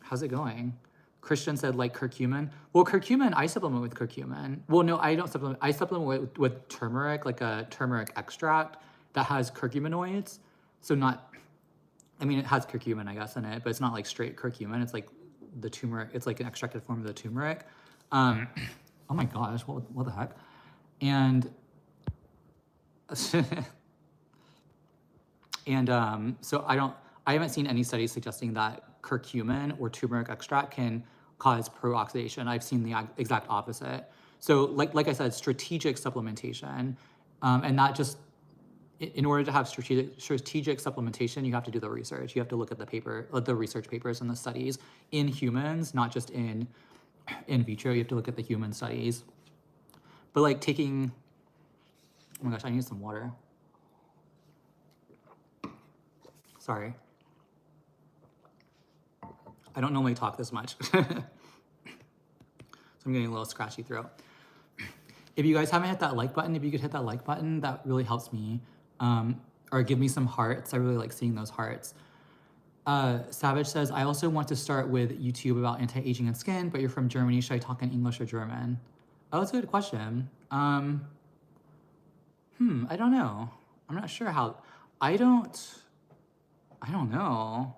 How's it going? Christian said, like curcumin. Well, curcumin, I supplement with curcumin. Well, no, I don't supplement. I supplement with turmeric, like a turmeric extract that has curcuminoids. So not, I mean, it has curcumin, I guess, in it, but it's not like straight curcumin. It's like the turmeric. It's like an extracted form of the turmeric. Oh my gosh, what the heck? And and so I haven't seen any studies suggesting that curcumin or turmeric extract can cause pro-oxidation. I've seen the exact opposite. So like I said, strategic supplementation, and not just, in order to have strategic supplementation, you have to do the research. You have to look at the research papers and the studies in humans, not just in vitro. You have to look at the human studies. But like taking, oh my gosh, I need some water. Sorry. I don't normally talk this much. So I'm getting a little scratchy throat. If you guys haven't hit that like button, if you could hit that like button, that really helps me. Or give me some hearts. I really like seeing those hearts. Savage says, I also want to start with YouTube about anti-aging and skin, but you're from Germany. Should I talk in English or German? Oh, that's a good question. I don't know. I'm not sure how. I don't know.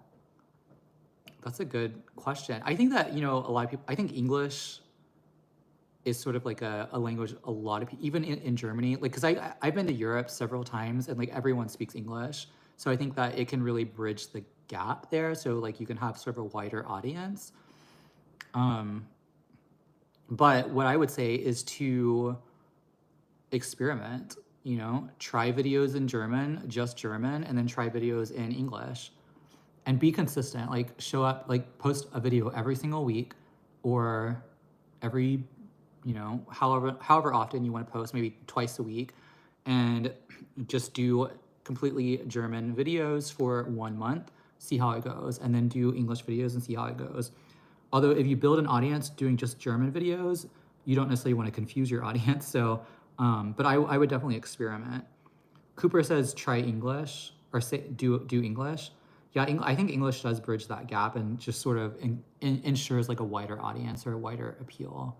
That's a good question. I think that, a lot of people, I think English is sort of like a language a lot of people, even in Germany, like, because I've been to Europe several times and like everyone speaks English. So I think that it can really bridge the gap there. So like you can have sort of a wider audience. But what I would say is to experiment, try videos in German, just German, and then try videos in English. And be consistent, like show up, like post a video every single week or every, however often you want to post, maybe twice a week, and just do completely German videos for 1 month, see how it goes, and then do English videos and see how it goes. Although if you build an audience doing just German videos, you don't necessarily want to confuse your audience. So, but I would definitely experiment. Cooper says, try English, or say do English. Yeah, I think English does bridge that gap and just sort of ensures like a wider audience or a wider appeal.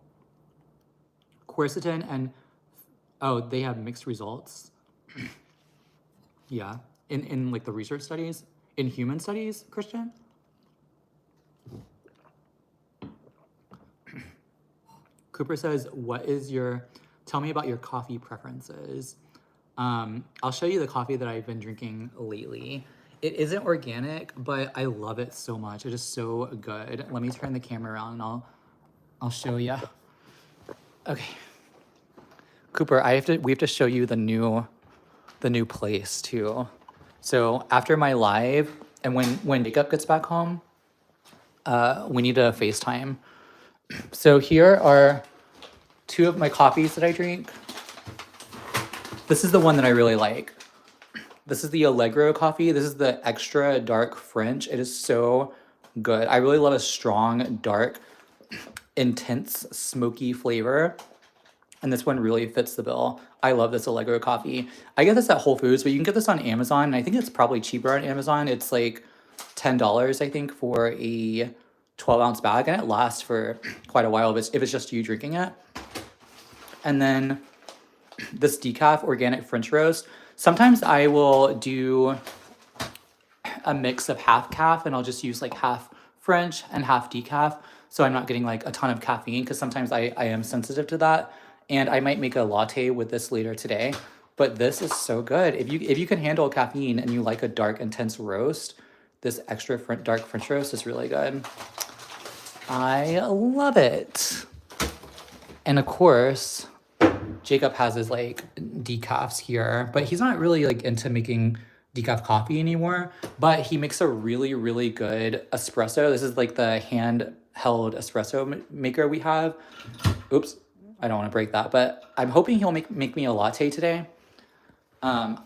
Quercetin and, oh, they have mixed results. Yeah, in like the research studies, in human studies, Christian? Cooper says, tell me about your coffee preferences. I'll show you the coffee that I've been drinking lately. It isn't organic, but I love it so much. It is so good. Let me turn the camera around and I'll show you. Okay. Cooper, we have to show you the new place too. So after my live and when Jacob gets back home, we need to FaceTime. So here are two of my coffees that I drink. This is the one that I really like. This is the Allegro coffee. This is the extra dark French. It is so good. I really love a strong, dark, intense, smoky flavor. And this one really fits the bill. I love this Allegro coffee. I get this at Whole Foods, but you can get this on Amazon. And I think it's probably cheaper on Amazon. It's like $10, I think, for a 12-ounce bag. And it lasts for quite a while if it's just you drinking it. And then this decaf organic French roast. Sometimes I will do a mix of half calf and I'll just use like half French and half decaf. So I'm not getting like a ton of caffeine because sometimes I am sensitive to that. And I might make a latte with this later today. But this is so good. If you can handle caffeine and you like a dark, intense roast, this extra dark French roast is really good. I love it. And of course, Jacob has his like decafs here, but he's not really like into making decaf coffee anymore, but he makes a really, really good espresso. This is like the handheld espresso maker we have. Oops, I don't want to break that, but I'm hoping he'll make me a latte today. So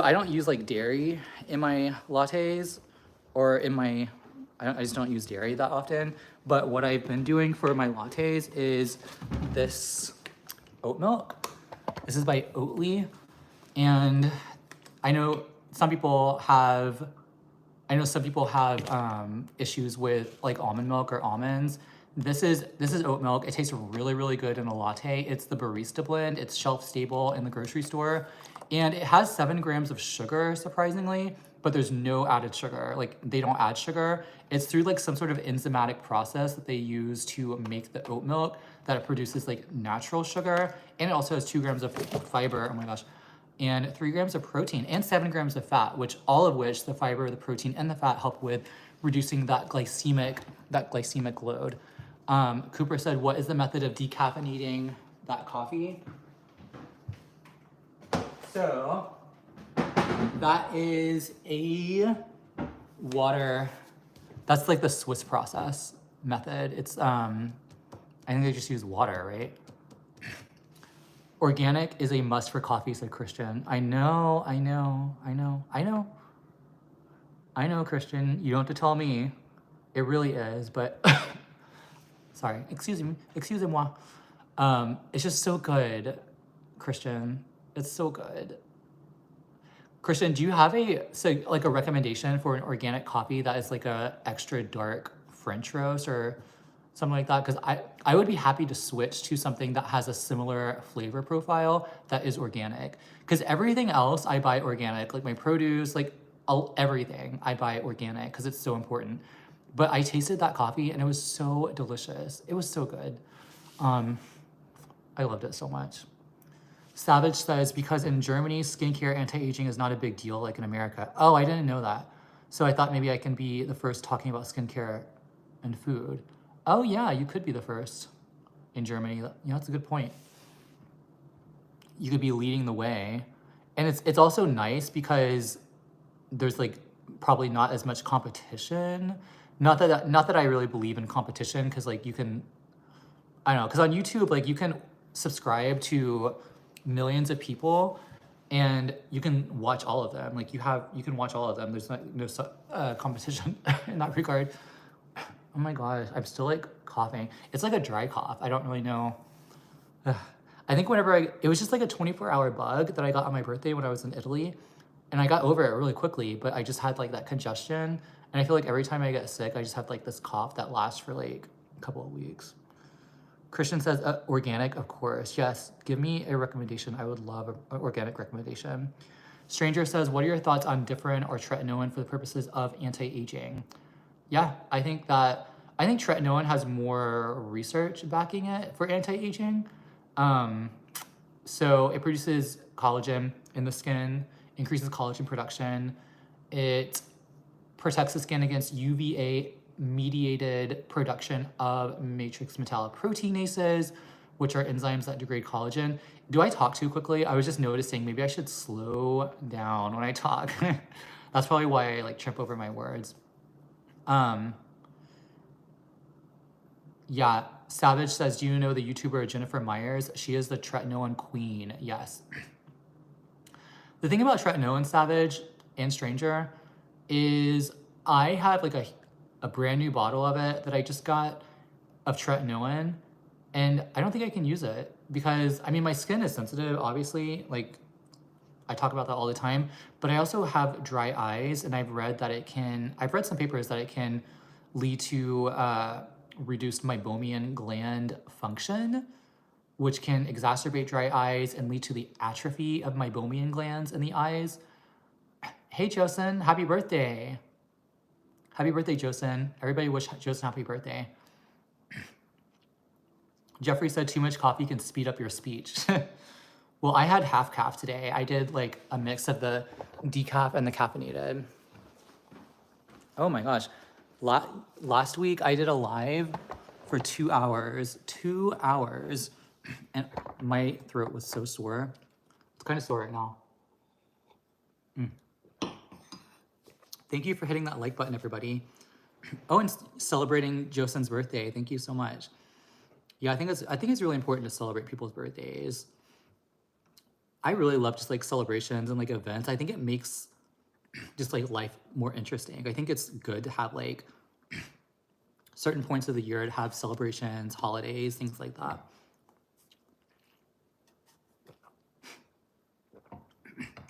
I don't use like dairy in my lattes or in my, I just don't use dairy that often. But what I've been doing for my lattes is this oat milk. This is by Oatly. And I know some people have issues with like almond milk or almonds. This is oat milk. It tastes really, really good in a latte. It's the barista blend. It's shelf stable in the grocery store. And it has 7 grams of sugar, surprisingly, but there's no added sugar. Like they don't add sugar. It's through like some sort of enzymatic process that they use to make the oat milk that it produces like natural sugar. And it also has 2 grams of fiber, oh my gosh, and 3 grams of protein and 7 grams of fat, all of which the fiber, the protein, and the fat help with reducing that glycemic load. Cooper said, what is the method of decaffeinating that coffee? So that is a water, that's like the Swiss process method. It's, I think they just use water, right? Organic is a must for coffee, said Christian. I know, Christian. You don't have to tell me. It really is, but sorry, excusez-moi. It's just so good, Christian. It's so good. Christian, do you have a recommendation for an organic coffee that is like a extra dark French roast or something like that? Because I would be happy to switch to something that has a similar flavor profile that is organic. Because everything else I buy organic, like my produce, like everything I buy organic because it's so important. But I tasted that coffee and it was so delicious. It was so good. I loved it so much. Savage says, because in Germany, skincare anti-aging is not a big deal like in America. Oh, I didn't know that. So I thought maybe I can be the first talking about skincare and food. Oh yeah, you could be the first in Germany. That's a good point. You could be leading the way. And it's also nice because there's like probably not as much competition. Not that I really believe in competition because like you can, I don't know, because on YouTube, like you can subscribe to millions of people and you can watch all of them. Like you can watch all of them. There's no competition in that regard. Oh my gosh, I'm still like coughing. It's like a dry cough. I don't really know. I think it was just like a 24-hour bug that I got on my birthday when I was in Italy. And I got over it really quickly, but I just had like that congestion. And I feel like every time I get sick, I just have like this cough that lasts for like a couple of weeks. Christian says, organic, of course. Yes, give me a recommendation. I would love an organic recommendation. Stranger says, what are your thoughts on different or tretinoin for the purposes of anti-aging? Yeah, I think tretinoin has more research backing it for anti-aging. So it produces collagen in the skin, increases collagen production. It protects the skin against UVA mediated production of matrix metalloproteinases, which are enzymes that degrade collagen. Do I talk too quickly? I was just noticing maybe I should slow down when I talk. That's probably why I like trip over my words. Yeah, Savage says, do you know the YouTuber Jennifer Myers? She is the tretinoin queen. Yes. The thing about tretinoin, Savage, and Stranger is I have like a brand new bottle of it that I just got of tretinoin, and I don't think I can use it because, I mean, my skin is sensitive, obviously. Like, I talk about that all the time, but I also have dry eyes, and I've read some papers that it can lead to reduced meibomian gland function, which can exacerbate dry eyes and lead to the atrophy of meibomian glands in the eyes. Hey, Josen, happy birthday. Happy birthday, Josen. Everybody wish Josen happy birthday. Jeffrey said too much coffee can speed up your speech. Well, I had half calf today. I did like a mix of the decaf and the caffeinated. Oh my gosh. Last week I did a live for 2 hours. 2 hours. And my throat was so sore. It's kind of sore right now. Thank you for hitting that like button, everybody. Oh, and celebrating Josen's birthday. Thank you so much. Yeah, I think it's really important to celebrate people's birthdays. I really love just like celebrations and like events. I think it makes just like life more interesting. I think it's good to have like certain points of the year to have celebrations, holidays, things like that.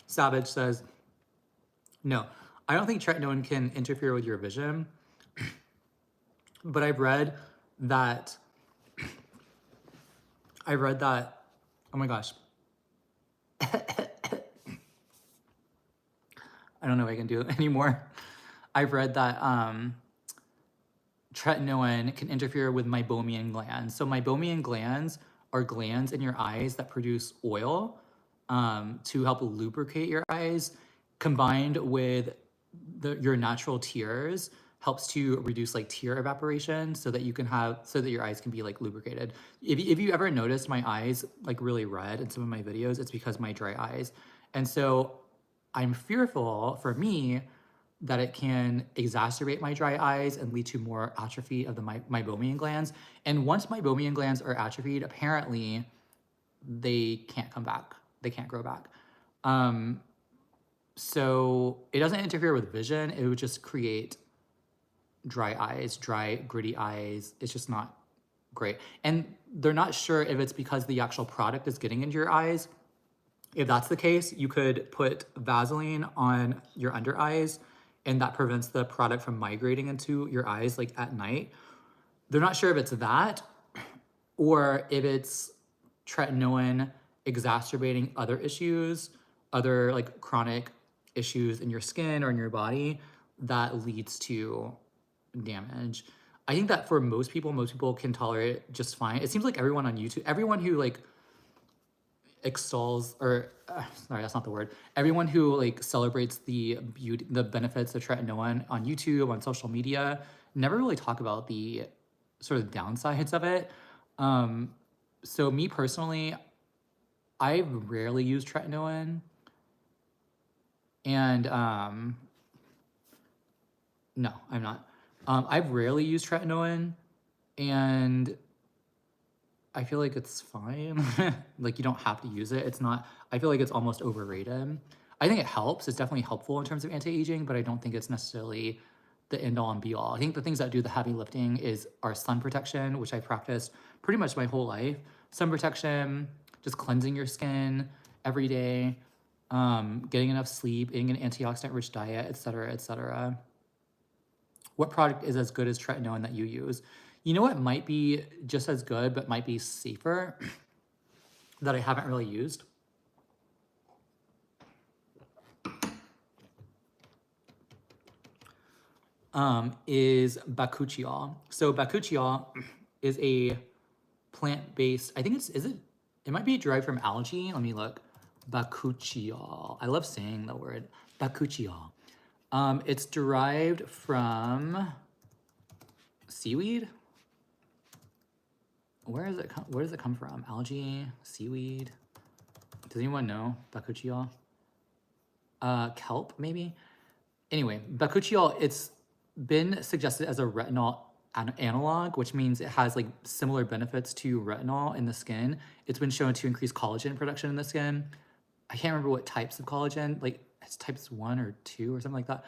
Savage says, no, I don't think tretinoin can interfere with your vision, but I've read that, oh my gosh. I don't know if I can do it anymore. I've read that tretinoin can interfere with meibomian glands. So meibomian glands are glands in your eyes that produce oil to help lubricate your eyes, combined with your natural tears, helps to reduce like tear evaporation so that your eyes can be like lubricated. If you ever noticed my eyes like really red in some of my videos, it's because of my dry eyes. And so I'm fearful for me that it can exacerbate my dry eyes and lead to more atrophy of the meibomian glands. And once meibomian glands are atrophied, apparently they can't come back. They can't grow back. So it doesn't interfere with vision. It would just create dry eyes, dry, gritty eyes. It's just not great. And they're not sure if it's because the actual product is getting into your eyes. If that's the case, you could put Vaseline on your under eyes, and that prevents the product from migrating into your eyes like at night. They're not sure if it's that or if it's tretinoin exacerbating other issues, other like chronic issues in your skin or in your body that leads to damage. I think that for most people can tolerate it just fine. It seems like everyone on YouTube, everyone who like extols, or sorry, that's not the word. Everyone who like celebrates the benefits of tretinoin on YouTube, on social media, never really talk about the sort of downsides of it. So me personally, I rarely use tretinoin, and no, I'm not. I've rarely used tretinoin, and I feel like it's fine. Like you don't have to use it. It's not, I feel like it's almost overrated. I think it helps. It's definitely helpful in terms of anti-aging, but I don't think it's necessarily the end all and be all. I think the things that do the heavy lifting are sun protection, which I practiced pretty much my whole life. Sun protection, just cleansing your skin every day, getting enough sleep, eating an antioxidant rich diet, et cetera, et cetera. What product is as good as tretinoin that you use? You know what might be just as good, but might be safer that I haven't really used? Is bakuchiol. So bakuchiol is a plant-based, I think it might be derived from algae. Let me look. Bakuchiol. I love saying the word bakuchiol. It's derived from seaweed. Where does it come from? Algae, seaweed. Does anyone know bakuchiol? Kelp, maybe? Anyway, bakuchiol, it's been suggested as a retinol analog, which means it has like similar benefits to retinol in the skin. It's been shown to increase collagen production in the skin. I can't remember what types of collagen, like it's types 1 or 2 or something like that.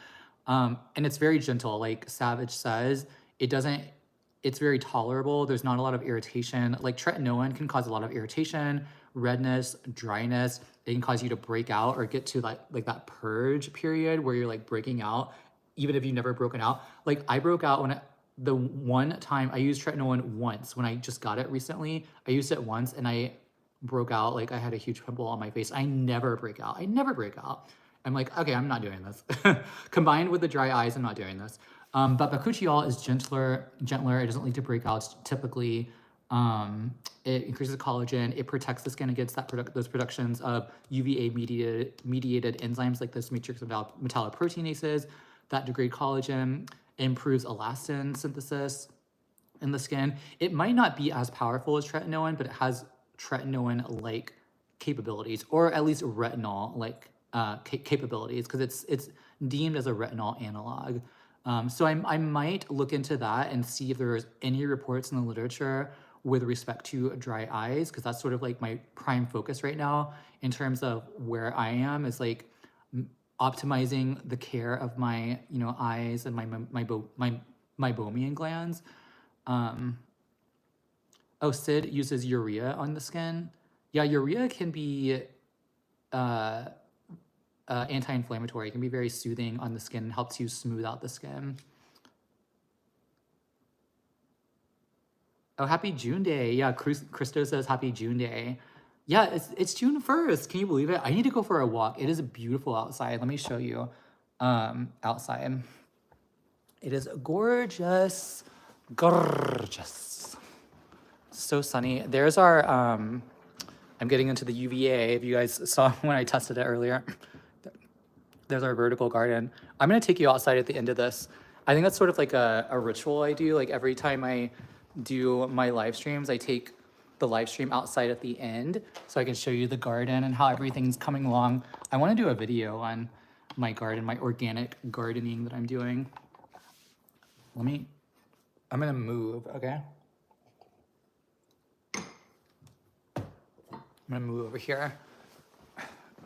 And it's very gentle, like Savage says. It's very tolerable. There's not a lot of irritation. Like tretinoin can cause a lot of irritation, redness, dryness. It can cause you to break out or get to like that purge period where you're like breaking out, even if you've never broken out. Like I broke out the one time I used tretinoin once when I just got it recently. I used it once and I broke out. Like I had a huge pimple on my face. I never break out. I'm like, okay, I'm not doing this. Combined with the dry eyes, I'm not doing this. But bakuchiol is gentler. It doesn't lead to breakouts typically. It increases collagen. It protects the skin against those productions of UVA mediated enzymes like this matrix metalloproteinases that degrade collagen. It improves elastin synthesis in the skin. It might not be as powerful as tretinoin, but it has tretinoin-like capabilities, or at least retinol-like capabilities, because it's deemed as a retinol analog. So I might look into that and see if there's any reports in the literature with respect to dry eyes, because that's sort of like my prime focus right now in terms of where I am, is like optimizing the care of my eyes and my meibomian glands. Oh, Sid uses urea on the skin. Yeah, urea can be anti-inflammatory. It can be very soothing on the skin and helps you smooth out the skin. Oh, happy June Day. Yeah, Christo says happy June Day. Yeah, it's June 1st. Can you believe it? I need to go for a walk. It is beautiful outside. Let me show you outside. It is gorgeous. Gorgeous. So sunny. There's our, I'm getting into the UVA. If you guys saw when I tested it earlier. There's our vertical garden. I'm gonna take you outside at the end of this. I think that's sort of like a ritual I do. Like every time I do my live streams, I take the live stream outside at the end so I can show you the garden and how everything's coming along. I wanna do a video on my garden, my organic gardening that I'm doing. I'm gonna move, okay? I'm gonna move over here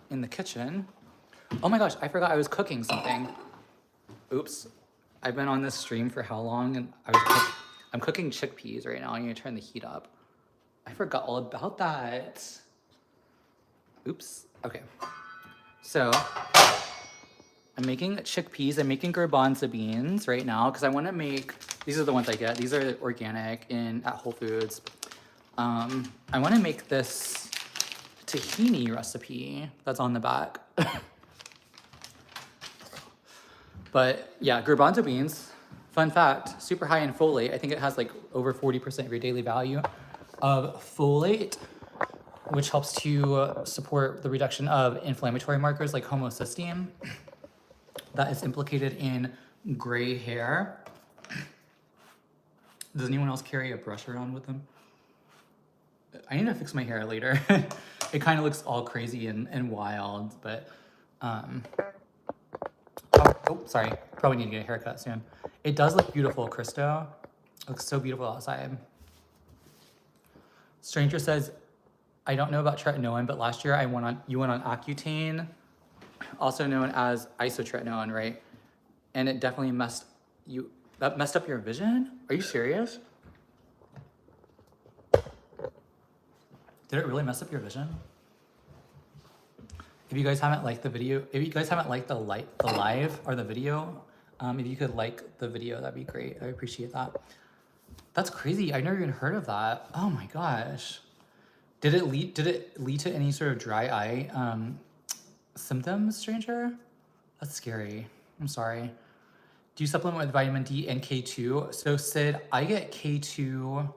in the kitchen. Oh my gosh, I forgot I was cooking something. Oops. I've been on this stream for how long? And I'm cooking chickpeas right now. I'm gonna turn the heat up. I forgot all about that. Oops. Okay. So I'm making chickpeas. I'm making garbanzo beans right now because I want to make, these are the ones I get. These are organic at Whole Foods. I want to make this tahini recipe that's on the back. But yeah, garbanzo beans, fun fact, super high in folate. I think it has like over 40% of your daily value of folate, which helps to support the reduction of inflammatory markers like homocysteine that is implicated in gray hair. Does anyone else carry a brush around with them? I need to fix my hair later. It kind of looks all crazy and wild, but oh, sorry. Probably need to get a haircut soon. It does look beautiful, Christo. It looks so beautiful outside. Stranger says, I don't know about tretinoin, but last year you went on Accutane, also known as isotretinoin, right? And it definitely messed up your vision? Are you serious? Did it really mess up your vision? If you guys haven't liked the video, if you guys haven't liked the live or the video, if you could like the video, that'd be great. I appreciate that. That's crazy. I've never even heard of that. Oh my gosh. Did it lead to any sort of dry eye symptoms, stranger? That's scary. I'm sorry. Do you supplement with vitamin D and K2? So Sid, I get K2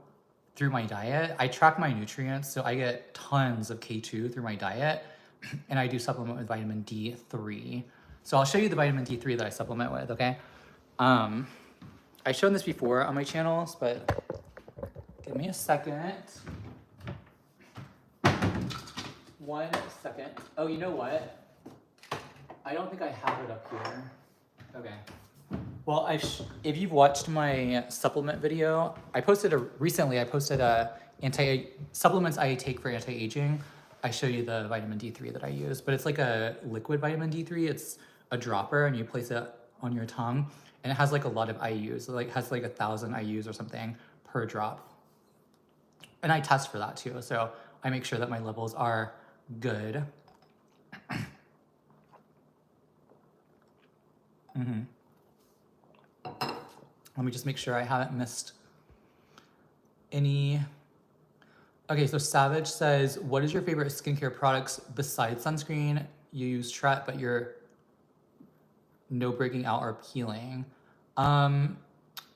through my diet. I track my nutrients, so I get tons of K2 through my diet, and I do supplement with vitamin D3. So I'll show you the vitamin D3 that I supplement with, okay? I've shown this before on my channels, but give me a second. 1 second. Oh, you know what? I don't think I have it up here. Okay. Well, if you've watched my supplement video, recently I posted a supplements I take for anti-aging. I show you the vitamin D3 that I use, but it's like a liquid vitamin D3. It's a dropper and you place it on your tongue and it has like a lot of IUs. It like has like 1,000 IUs or something per drop. And I test for that too. So I make sure that my levels are good. Let me just make sure I haven't missed any. Okay, so Savage says, what is your favorite skincare products besides sunscreen? You use Tret, but you're no breaking out or peeling.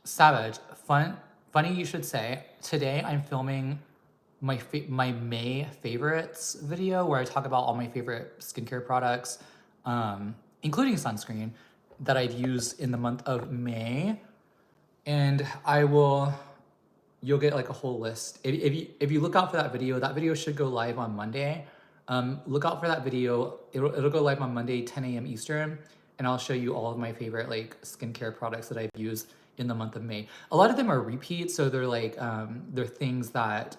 Savage, funny you should say. Today I'm filming my May favorites video where I talk about all my favorite skincare products, including sunscreen, that I've used in the month of May. And you'll get like a whole list. If you look out for that video should go live on Monday. Look out for that video. It'll go live on Monday, 10 a.m. Eastern, and I'll show you all of my favorite like skincare products that I've used in the month of May. A lot of them are repeats, so they're like they're things that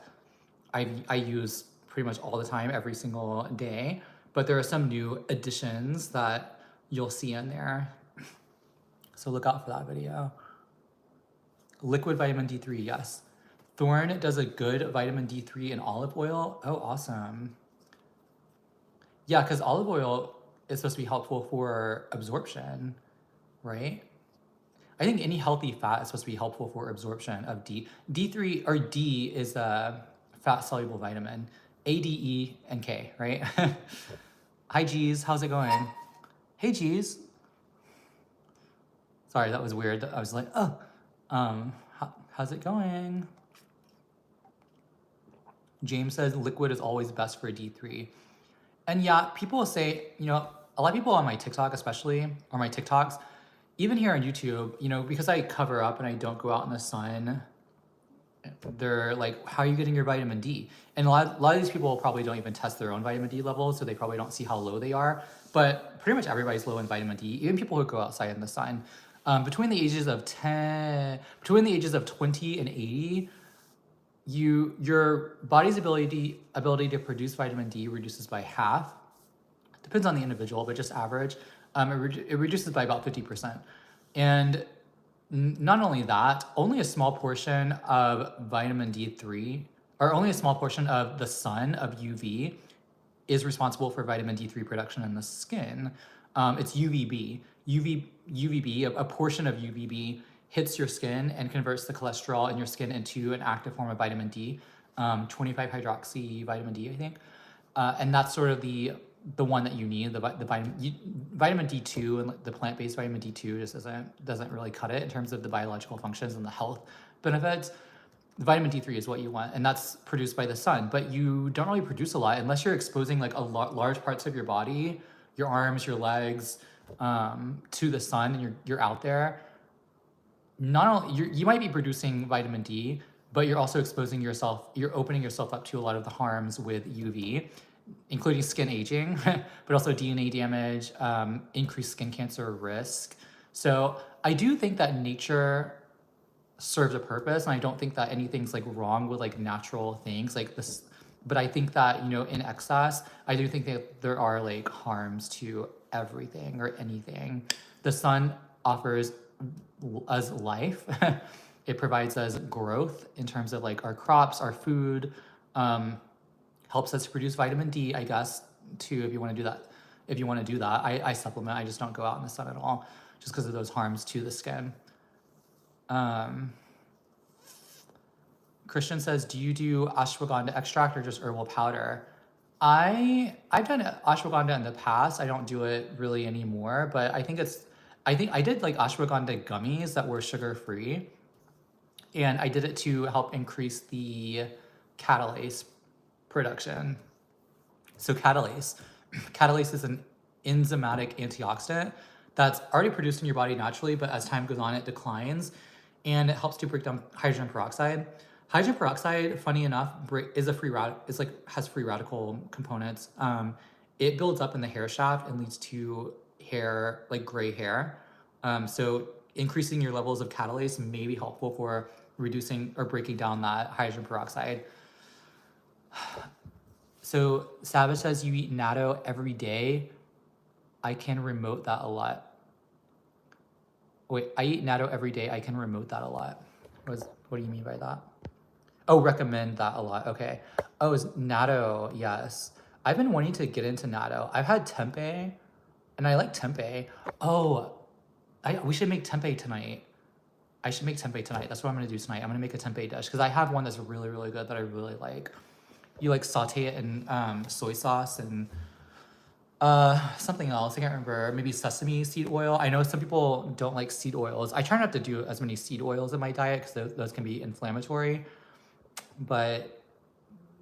I use pretty much all the time, every single day. But there are some new additions that you'll see in there. So look out for that video. Liquid vitamin D3, yes. Thorne does a good vitamin D3 in olive oil. Oh, awesome. Yeah, because olive oil is supposed to be helpful for absorption, right? I think any healthy fat is supposed to be helpful for absorption of D3, or D is a fat-soluble vitamin. A, D, E, and K, right? Hi, G's. How's it going? Hey, G's. Sorry, that was weird. I was like, oh. How's it going? James says liquid is always best for D3. And yeah, people will say, a lot of people on my TikTok especially, or my TikToks, even here on YouTube, because I cover up and I don't go out in the sun, they're like, how are you getting your vitamin D? And a lot of these people probably don't even test their own vitamin D levels, so they probably don't see how low they are. But pretty much everybody's low in vitamin D, even people who go outside in the sun. Between the ages of 20 and 80, your body's ability to produce vitamin D reduces by half. Depends on the individual, but just average. It reduces by about 50%. And not only that, only a small portion of vitamin D3, or only a small portion of the sun, of UV, is responsible for vitamin D3 production in the skin. It's UVB. UVB, a portion of UVB hits your skin and converts the cholesterol in your skin into an active form of vitamin D, 25-hydroxy vitamin D, I think. And that's sort of the one that you need. The vitamin D2 and the plant-based vitamin D2 just doesn't really cut it in terms of the biological functions and the health benefits. The vitamin D3 is what you want, and that's produced by the sun. But you don't really produce a lot unless you're exposing like large parts of your body, your arms, your legs, to the sun, and you're out there. Not only you might be producing vitamin D, but you're also exposing yourself. You're opening yourself up to a lot of the harms with UV, including skin aging, but also DNA damage, increased skin cancer risk. So I do think that nature serves a purpose, and I don't think that anything's like wrong with like natural things like this. But I think that, in excess, I do think that there are like harms to everything or anything. The sun offers us life. It provides us growth in terms of like our crops, our food, helps us to produce vitamin D, I guess, too, if you want to do that. I supplement. I just don't go out in the sun at all just because of those harms to the skin. Christian says, do you do ashwagandha extract or just herbal powder? I've done ashwagandha in the past. I don't do it really anymore, but I think I did like ashwagandha gummies that were sugar-free, and I did it to help increase the catalase production. So catalase is an enzymatic antioxidant that's already produced in your body naturally, but as time goes on, it declines, and it helps to break down hydrogen peroxide. Hydrogen peroxide, funny enough, has free radical components. It builds up in the hair shaft and leads to hair, like gray hair. So increasing your levels of catalase may be helpful for reducing or breaking down that hydrogen peroxide. So Savage says you eat natto every day. I can remote that a lot. Wait, I eat natto every day. I can remote that a lot. What do you mean by that? Oh, recommend that a lot. Okay. Oh, is natto? Yes. I've been wanting to get into natto. I've had tempeh, and I like tempeh. Oh, we should make tempeh tonight. I should make tempeh tonight. That's what I'm gonna do tonight. I'm gonna make a tempeh dish because I have one that's really, really good that I really like. You like saute it in soy sauce and something else. I can't remember. Maybe sesame seed oil. I know some people don't like seed oils. I try not to do as many seed oils in my diet because those can be inflammatory. But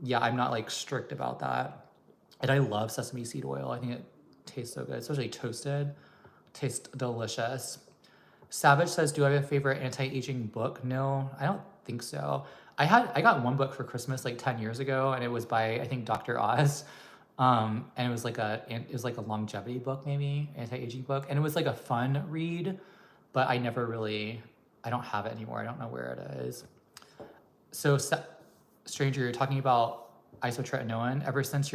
yeah, I'm not like strict about that. And I love sesame seed oil. I think it tastes so good, especially toasted. Tastes delicious. Savage says, do I have a favorite anti-aging book? No, I don't think so. I got one book for Christmas like 10 years ago, and it was by, I think, Dr. Oz. And it was like a longevity book, maybe, anti-aging book. And it was like a fun read, but I don't have it anymore. I don't know where it is. So Stranger, you're talking about isotretinoin. Ever since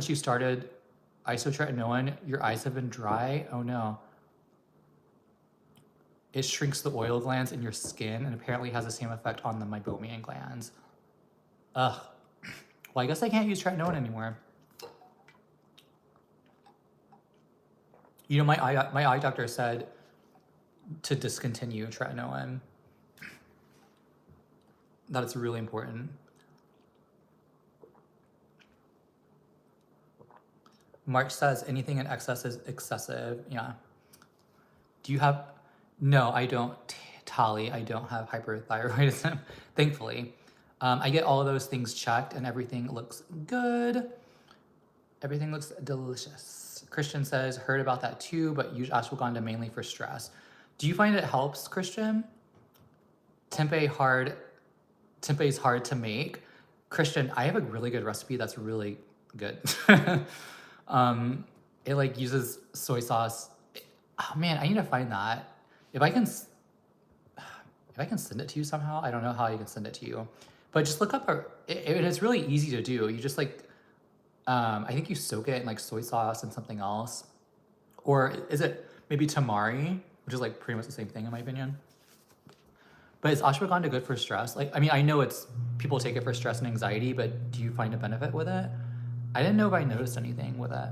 you started isotretinoin, your eyes have been dry. Oh no. It shrinks the oil glands in your skin and apparently has the same effect on the meibomian glands. Ugh. Well, I guess I can't use tretinoin anymore. You know, my eye doctor said to discontinue tretinoin. That it's really important. March says anything in excess is excessive. Yeah. Do you have... No, I don't, Tali. I don't have hyperthyroidism, thankfully. I get all of those things checked and everything looks good. Everything looks delicious. Christian says, heard about that too, but use ashwagandha mainly for stress. Do you find it helps, Christian? Tempeh is hard to make. Christian, I have a really good recipe that's really good. It like uses soy sauce. Oh man, I need to find that. If I can send it to you somehow, I don't know how I can send it to you, but just look up it's really easy to do. You just like, I think you soak it in like soy sauce and something else, or is it maybe tamari, which is like pretty much the same thing in my opinion. But is ashwagandha good for stress? Like, I mean, I know people take it for stress and anxiety, but do you find a benefit with it? I didn't know if I noticed anything with it.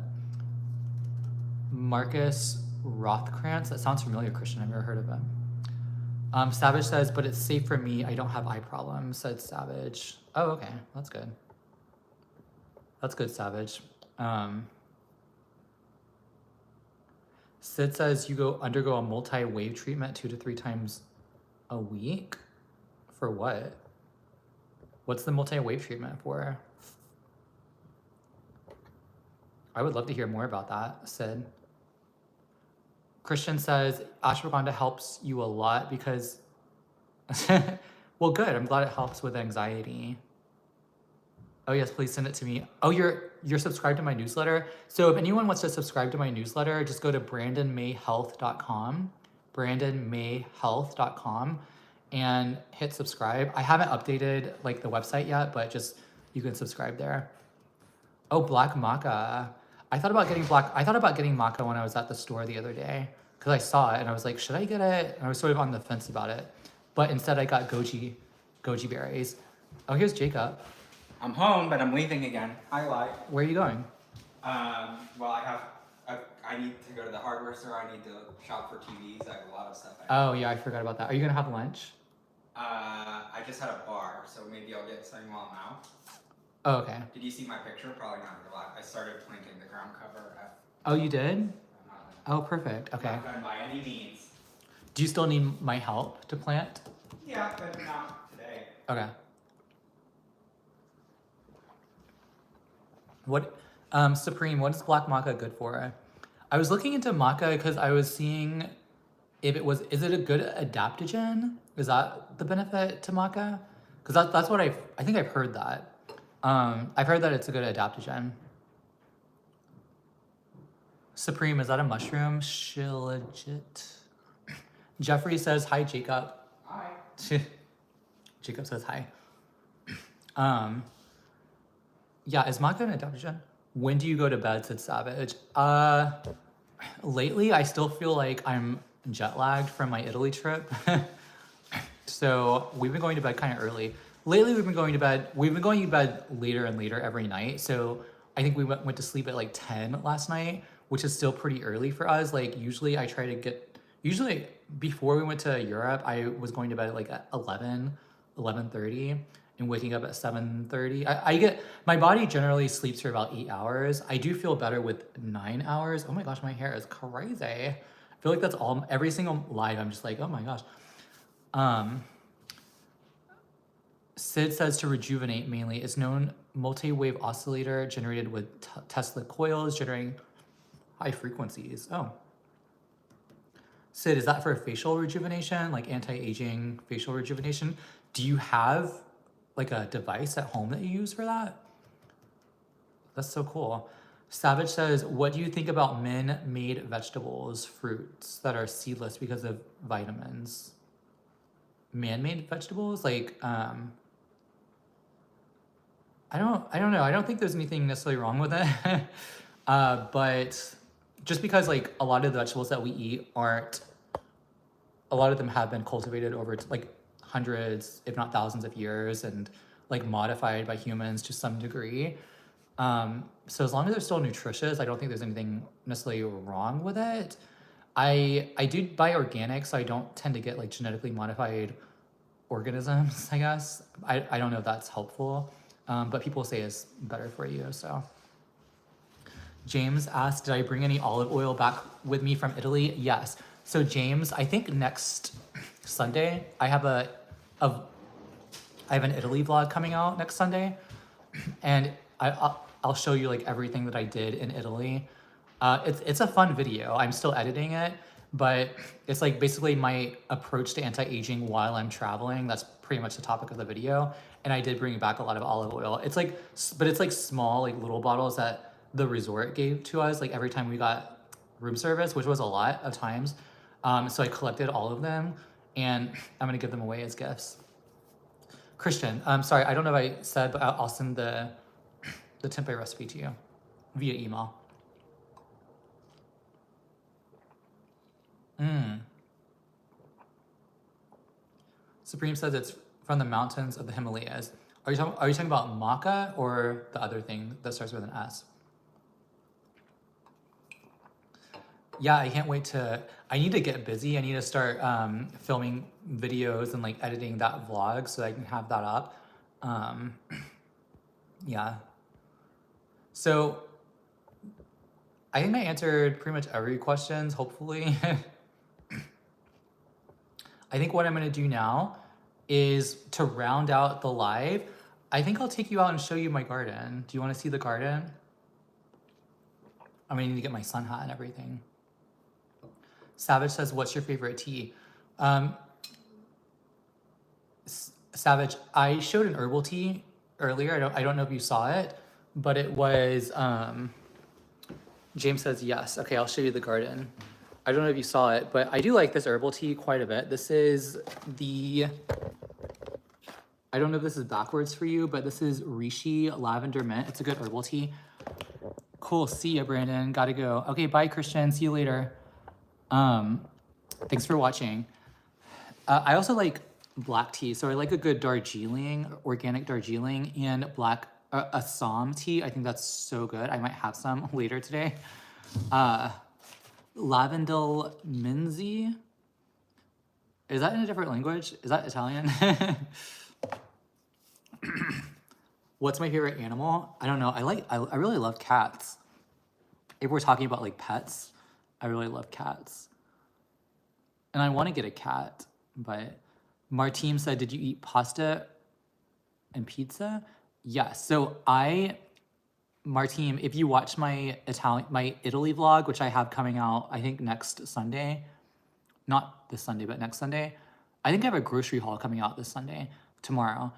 Marcus Rothkrantz, that sounds familiar, Christian. I've never heard of him. Savage says, but it's safe for me. I don't have eye problems, said Savage. Oh, okay. That's good. That's good, Savage. Sid says you undergo a multi-wave treatment 2 to 3 times a week. For what? What's the multi-wave treatment for? I would love to hear more about that, Sid. Christian says, ashwagandha helps you a lot because... Well, good. I'm glad it helps with anxiety. Oh, yes, please send it to me. Oh, you're subscribed to my newsletter? So if anyone wants to subscribe to my newsletter, just go to brandonmayhealth.com, brandonmayhealth.com, and hit subscribe. I haven't updated like the website yet, but just you can subscribe there. Oh, black maca. I thought about getting maca when I was at the store the other day because I saw it and I was like, should I get it? And I was sort of on the fence about it, but instead I got goji berries. Oh, here's Jacob. I'm home, but I'm leaving again. Hi, Lai. Where are you going? Well, I need to go to the hardware store. I need to shop for TVs. I have a lot of stuff. Oh yeah, I forgot about that. Are you gonna have lunch? I just had a bar, so maybe I'll get something while I'm out. Oh, okay. Did you see my picture? Probably not a lot. I started planting the ground cover. Oh, you did? Oh, perfect. Okay. Not done by any means. Do you still need my help to plant? Yeah, but not today. Okay. What, Supreme, what is black maca good for? I was looking into maca because I was seeing if is it a good adaptogen? Is that the benefit to maca? Because that's what I think I've heard that. I've heard that it's a good adaptogen. Supreme, is that a mushroom? Shilajit. Jeffrey says hi, Jacob. Hi. Jacob says hi. Yeah, is Maka an adaptation? When do you go to bed, said Savage? Lately, I still feel like I'm jet lagged from my Italy trip. So we've been going to bed kind of early. Lately, we've been going to bed later and later every night. So I think we went to sleep at like 10 last night, which is still pretty early for us. Like usually usually before we went to Europe, I was going to bed at like at 11:30 and waking up at 7:30. My body generally sleeps for about 8 hours. I do feel better with 9 hours. Oh my gosh, my hair is crazy. I feel like that's every single live. I'm just like, oh my gosh. Sid says to rejuvenate mainly. It's known multi-wave oscillator generated with Tesla coils generating high frequencies. Oh. Sid, is that for facial rejuvenation, like anti-aging facial rejuvenation? Do you have like a device at home that you use for that? That's so cool. Savage says, what do you think about man-made vegetables, fruits that are seedless because of vitamins? Man-made vegetables? Like, I don't know. I don't think there's anything necessarily wrong with it. But just because like a lot of the vegetables that we eat a lot of them have been cultivated over like hundreds, if not thousands of years and like modified by humans to some degree. So as long as they're still nutritious, I don't think there's anything necessarily wrong with it. I do buy organic, so I don't tend to get like genetically modified organisms, I guess. I don't know if that's helpful, but people say it's better for you, so. James asked, did I bring any olive oil back with me from Italy? Yes. So James, I think next Sunday, I have an Italy vlog coming out next Sunday, and I'll show you like everything that I did in Italy. It's a fun video. I'm still editing it, but it's like basically my approach to anti-aging while I'm traveling. That's pretty much the topic of the video. And I did bring back a lot of olive oil. It's like, but it's like small, like little bottles that the resort gave to us, like every time we got room service, which was a lot of times. So I collected all of them and I'm gonna give them away as gifts. Christian, sorry, I don't know if I said, but I'll send the tempeh recipe to you via email. Supreme says it's from the mountains of the Himalayas. Are you talking about maca or the other thing that starts with an S? Yeah, I can't wait I need to get busy. I need to start filming videos and like editing that vlog so I can have that up. Yeah. So I think I answered pretty much every questions, hopefully. I think what I'm gonna do now is to round out the live. I think I'll take you out and show you my garden. Do you wanna see the garden? I'm gonna need to get my sun hat and everything. Savage says, what's your favorite tea? Savage, I showed an herbal tea earlier. I don't know if you saw it, but it was, James says yes. Okay, I'll show you the garden. I don't know if you saw it, but I do like this herbal tea quite a bit. This is I don't know if this is backwards for you, but this is Rishi Lavender Mint. It's a good herbal tea. Cool, see ya, Brandon. Gotta go. Okay, bye, Christian. See you later. Thanks for watching. I also like black tea. So I like a good Darjeeling, organic Darjeeling, and black Assam tea. I think that's so good. I might have some later today. Lavendel Minzi. Is that in a different language? Is that Italian? What's my favorite animal? I don't know. I really love cats. If we're talking about like pets, I really love cats. And I want to get a cat, but Martine said, did you eat pasta and pizza? Yes. So Martine, if you watch my Italy vlog, which I have coming out, I think next Sunday, not this Sunday, but next Sunday. I think I have a grocery haul coming out this Sunday, tomorrow.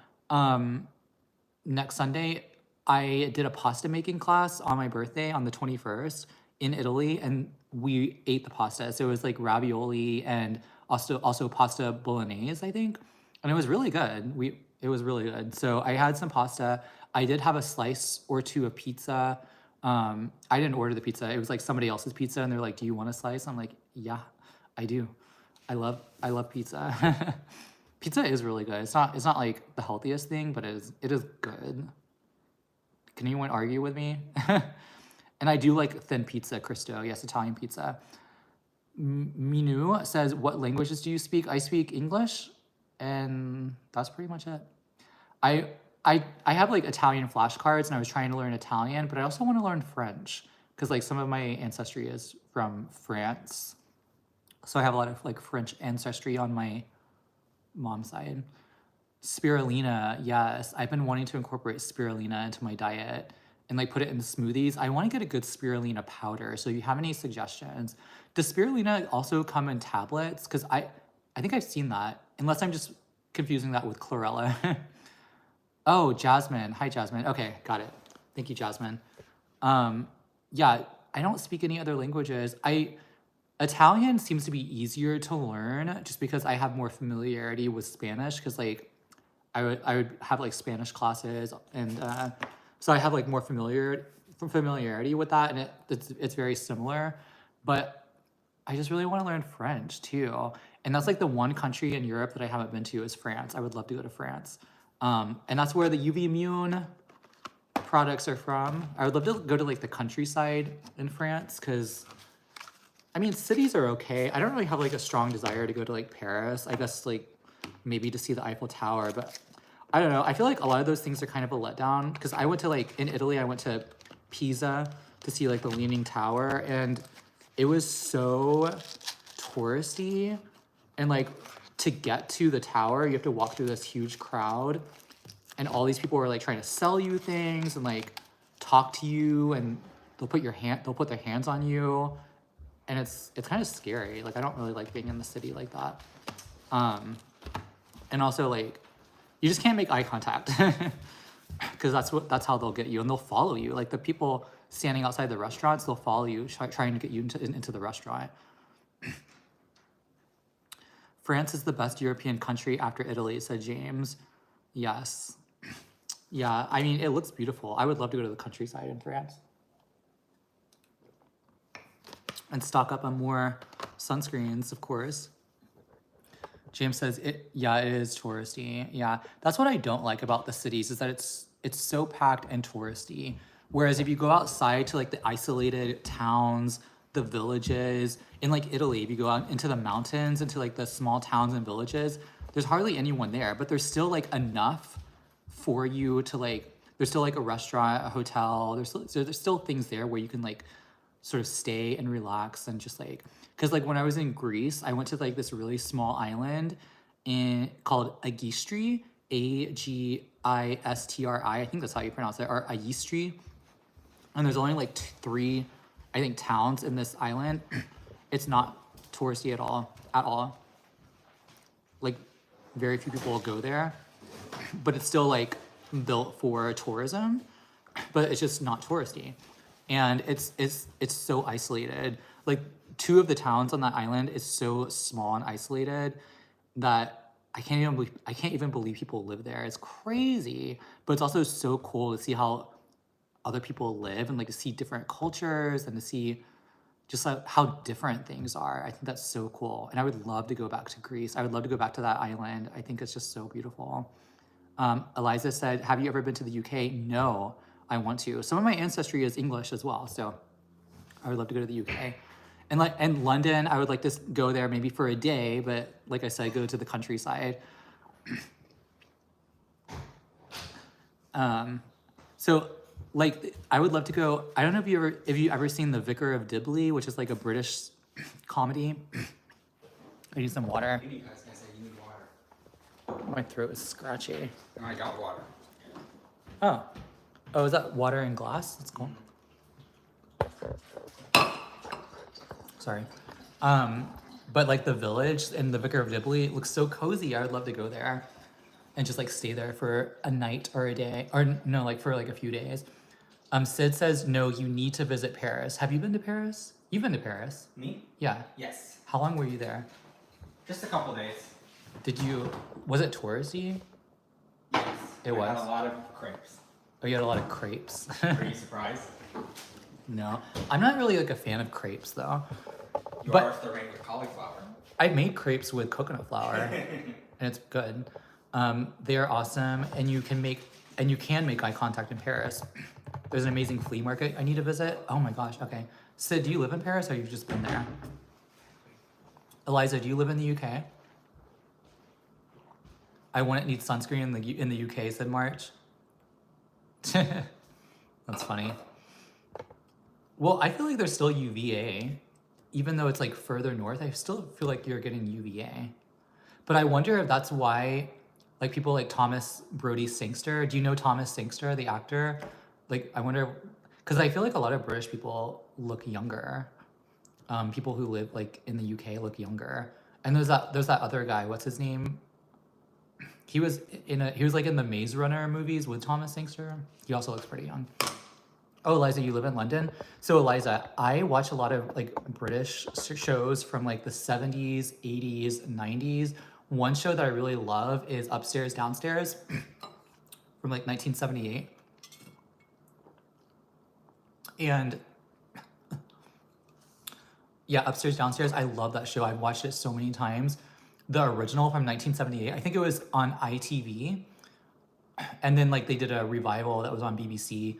Next Sunday, I did a pasta making class on my birthday on the 21st in Italy, and we ate the pasta. So it was like ravioli and also pasta bolognese, I think, and it was really good. It was really good. So I had some pasta. I did have a slice or two of pizza. I didn't order the pizza. It was like somebody else's pizza, and they're like, "Do you want a slice?" I'm like, "Yeah, I do. I love pizza." Pizza is really good. It's not like the healthiest thing, but it is good. Can anyone argue with me? And I do like thin pizza, Cristo. Yes, Italian pizza. Minu says, "What languages do you speak?" I speak English, and that's pretty much it. I have like Italian flashcards, and I was trying to learn Italian, but I also want to learn French because like some of my ancestry is from France, so I have a lot of like French ancestry on my mom's side. Spirulina, yes, I've been wanting to incorporate spirulina into my diet and like put it in smoothies. I want to get a good spirulina powder. So if you have any suggestions, does spirulina also come in tablets? Because I think I've seen that, unless I'm just confusing that with chlorella. Oh, Jasmine. Hi, Jasmine. Okay, got it. Thank you, Jasmine. Yeah, I don't speak any other languages. Italian seems to be easier to learn just because I have more familiarity with Spanish because like I would have like Spanish classes and so I have like more familiarity with that and it's very similar. But I just really want to learn French too. And that's like the one country in Europe that I haven't been to is France. I would love to go to France. And that's where the UV Immune products are from. I would love to go to like the countryside in France because I mean, cities are okay. I don't really have like a strong desire to go to like Paris. I guess like maybe to see the Eiffel Tower, but I don't know. I feel like a lot of those things are kind of a letdown because I went to like in Italy, I went to Pisa to see like the Leaning Tower and it was so touristy and like to get to the tower, you have to walk through this huge crowd and all these people are like trying to sell you things and like talk to you and they'll put their hands on you. And it's kind of scary. Like I don't really like being in the city like that. And also like you just can't make eye contact because that's how they'll get you and they'll follow you. Like the people standing outside the restaurants, they'll follow you, trying to get you into the restaurant. France is the best European country after Italy, said James. Yes. Yeah, I mean, it looks beautiful. I would love to go to the countryside in France. And stock up on more sunscreens, of course. James says, it is touristy. Yeah, that's what I don't like about the cities is that it's so packed and touristy. Whereas if you go outside to like the isolated towns, the villages, in like Italy, if you go out into the mountains, into like the small towns and villages, there's hardly anyone there, but there's still like enough for you to like, there's still like a restaurant, a hotel, there's still things there where you can like sort of stay and relax and just like, because like when I was in Greece, I went to like this really small island called Agistri, Agistri, I think that's how you pronounce it, or Agistri. And there's only like three, I think, towns in this island. It's not touristy at all. Like very few people will go there, but it's still like built for tourism, but it's just not touristy. And it's so isolated. Like 2 of the towns on that island is so small and isolated that I can't even believe people live there. It's crazy, but it's also so cool to see how other people live and like to see different cultures and to see just like how different things are. I think that's so cool. And I would love to go back to Greece. I would love to go back to that island. I think it's just so beautiful. Eliza said, have you ever been to the UK? No, I want to. Some of my ancestry is English as well. So I would love to go to the UK. And London, I would like to go there maybe for a day, but like I said, go to the countryside. So like I would love to go. I don't know if you ever seen The Vicar of Dibley, which is like a British comedy. I need some water. You need water. My throat is scratchy. No, I got water. Oh, is that water in glass? That's cool. Sorry. But like the village in The Vicar of Dibley looks so cozy. I would love to go there and just like stay there for a night or a day, or no, like for like a few days. Sid says, no, you need to visit Paris. Have you been to Paris? You've been to Paris? Me? Yeah. Yes. How long were you there? Just a couple days. Was it touristy? Yes. It I was? had a lot of crepes. Oh, you had a lot of crepes. Are you surprised? No, I'm not really like a fan of crepes though. You But- are if they're made with cauliflower. I made crepes with coconut flour, and it's good. They are awesome, and you can make eye contact in Paris. There's an amazing flea market I need to visit. Oh my gosh. Okay, Sid, do you live in Paris, or you've just been there? Eliza, do you live in the UK? I wouldn't need sunscreen in the UK, said March. That's funny. Well, I feel like there's still UVA. Even though it's like further north, I still feel like you're getting UVA. But I wonder if that's why, like people like Thomas Brody Sangster, do you know Thomas Sangster, the actor? Like, I wonder, because I feel like a lot of British people look younger. People who live like in the UK look younger. And there's that other guy, what's his name? He was like in the Maze Runner movies with Thomas Sangster. He also looks pretty young. Oh, Eliza, you live in London? So Eliza, I watch a lot of like British shows from like the 70s, 80s, 90s. One show that I really love is Upstairs, Downstairs from like 1978. And yeah, Upstairs, Downstairs, I love that show. I've watched it so many times. The original from 1978, I think it was on ITV. And then like they did a revival that was on BBC.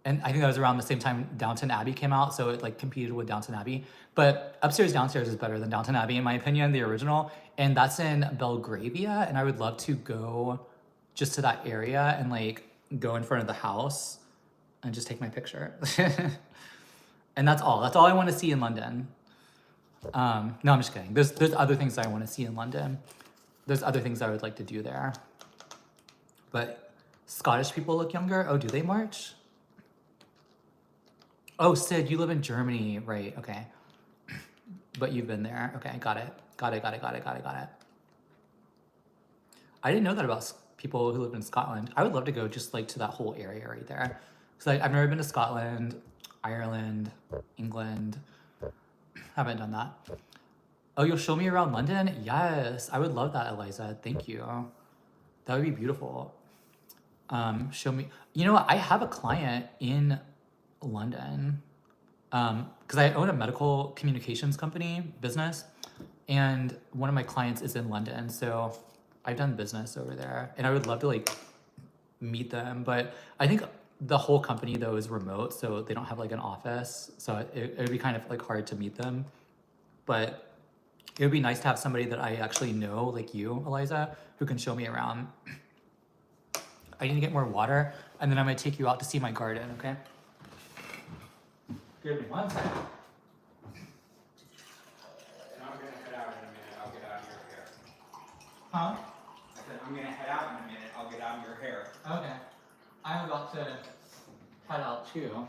And I think that was around the same time Downton Abbey came out, so it like competed with Downton Abbey. But Upstairs Downstairs is better than Downton Abbey in my opinion, the original. And that's in Belgravia, and I would love to go just to that area and like go in front of the house and just take my picture. And that's all. That's all I want to see in London. No, I'm just kidding. There's other things that I want to see in London. There's other things I would like to do there. But Scottish people look younger. Oh, do they, March? Oh, Sid, you live in Germany, right? Okay. But you've been there. Okay, got it. Got it. I didn't know that about people who live in Scotland. I would love to go just like to that whole area right there. So like, I've never been to Scotland, Ireland, England. Haven't done that. Oh, you'll show me around London? Yes, I would love that, Eliza. Thank you. That would be beautiful. Show me. You know what? I have a client in London because I own a medical communications company business, and one of my clients is in London, so I've done business over there, and I would love to like meet them. But I think the whole company though is remote, so they don't have like an office, so it would be kind of like hard to meet them. But it would be nice to have somebody that I actually know, like you, Eliza, who can show me around. I need to get more water, and then I'm gonna take you out to see my garden, okay? Give me 1 second. And I'm gonna head out in a minute. I'll get out of your hair. Huh? I said I'm gonna head out in a minute. I'll get out of your hair. Okay. I'm about to head out too.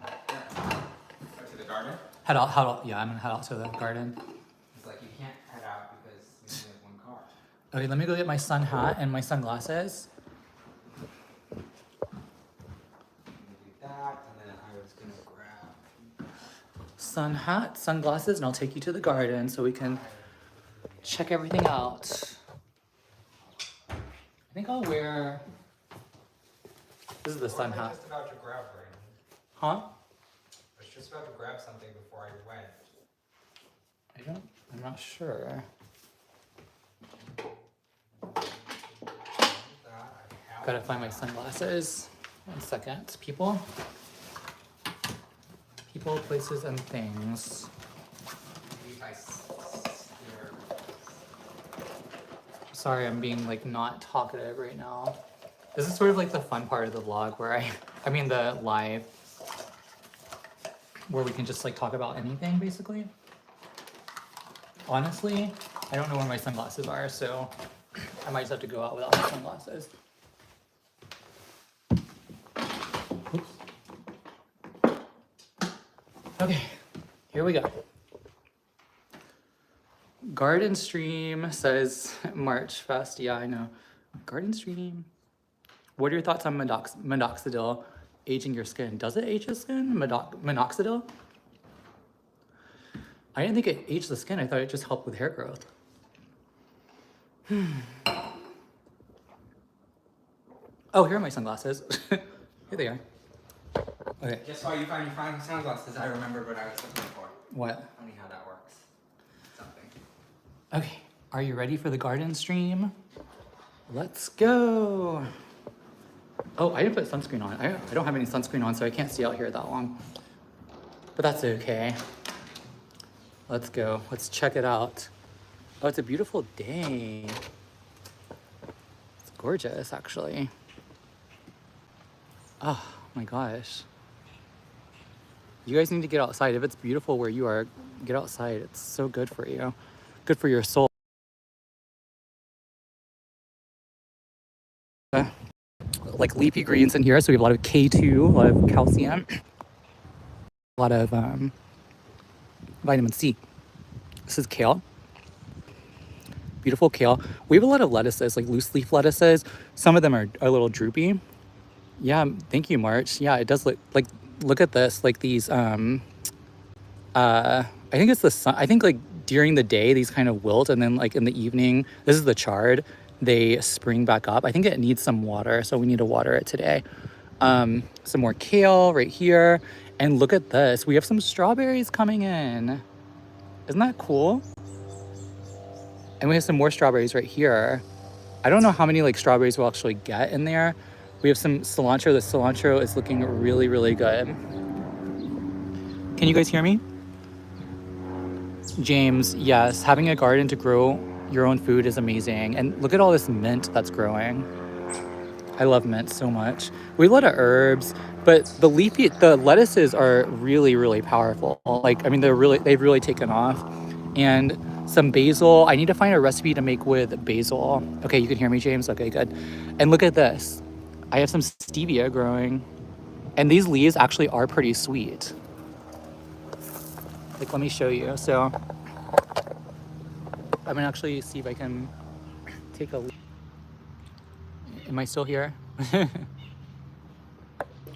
Go to the garden. Head out, yeah, I'm gonna head out to the garden. It's like you can't head out because you only have one car. Okay, let me go get my sun hat and my sunglasses. I'm gonna do that, and then I was gonna grab. Sun hat, sunglasses, and I'll take you to the garden so we can check everything out. I think I'll wear... This is the sun I was hat. just about to grab right. Huh? I was just about to grab something before I went. I'm not sure. Gotta find my sunglasses. 1 second, people. People, places, and things. Maybe if I steer. Sorry, I'm being like not talkative right now. This is sort of like the fun part of the vlog where I mean the live, where we can just like talk about anything basically. Honestly, I don't know where my sunglasses are, so I might just have to go out without my sunglasses. Oops. Okay, here we go. Garden Stream says March Fest. Yeah, I know. Garden Stream. What are your thoughts on minoxidil aging your skin? Does it age the skin? Minoxidil? I didn't think it aged the skin. I thought it just helped with hair growth. Oh, here are my sunglasses. Here they are. Okay. Just while you find your sunglasses, I remembered what I was looking for. What? Tell me how that works. Something. Okay. Are you ready for the garden stream? Let's go. Oh, I didn't put sunscreen on. I don't have any sunscreen on, so I can't see out here that long. But that's okay. Let's go. Let's check it out. Oh, it's a beautiful day. It's gorgeous, actually. Oh my gosh. You guys need to get outside. If it's beautiful where you are, get outside. It's so good for you. Good for your soul. Like leafy greens in here, so we have a lot of K2, a lot of calcium, a lot of vitamin C. This is kale. Beautiful kale. We have a lot of lettuces, like loose leaf lettuces. Some of them are a little droopy. Yeah, thank you, March. Yeah, it does look at this, like these I think it's the sun. I think like during the day these kind of wilt, and then like in the evening, this is the chard, they spring back up. I think it needs some water, so we need to water it today. Some more kale right here. And look at this. We have some strawberries coming in. Isn't that cool? And we have some more strawberries right here. I don't know how many like strawberries we'll actually get in there. We have some cilantro. The cilantro is looking really, really good. Can you guys hear me? James, yes, having a garden to grow your own food is amazing. And look at all this mint that's growing. I love mint so much. We have a lot of herbs, but the lettuces are really, really powerful. Like, I mean, they've really taken off. And some basil. I need to find a recipe to make with basil. Okay, you can hear me, James? Okay, good. And look at this. I have some stevia growing. And these leaves actually are pretty sweet. Like, let me show you. So I'm gonna actually see if I can take a leaf. Am I still here? Can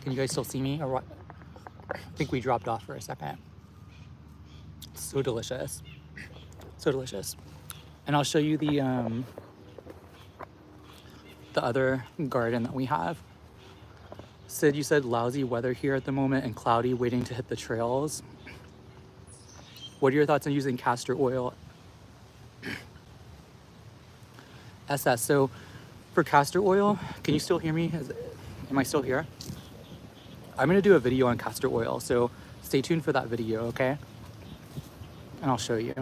you guys still see me or what? I think we dropped off for a second. It's so delicious. So delicious. And I'll show you the other garden that we have. Sid, you said lousy weather here at the moment and cloudy, waiting to hit the trails. What are your thoughts on using castor oil? SS, so for castor oil, can you still hear me? Am I still here? I'm gonna do a video on castor oil, so stay tuned for that video, okay? And I'll show you.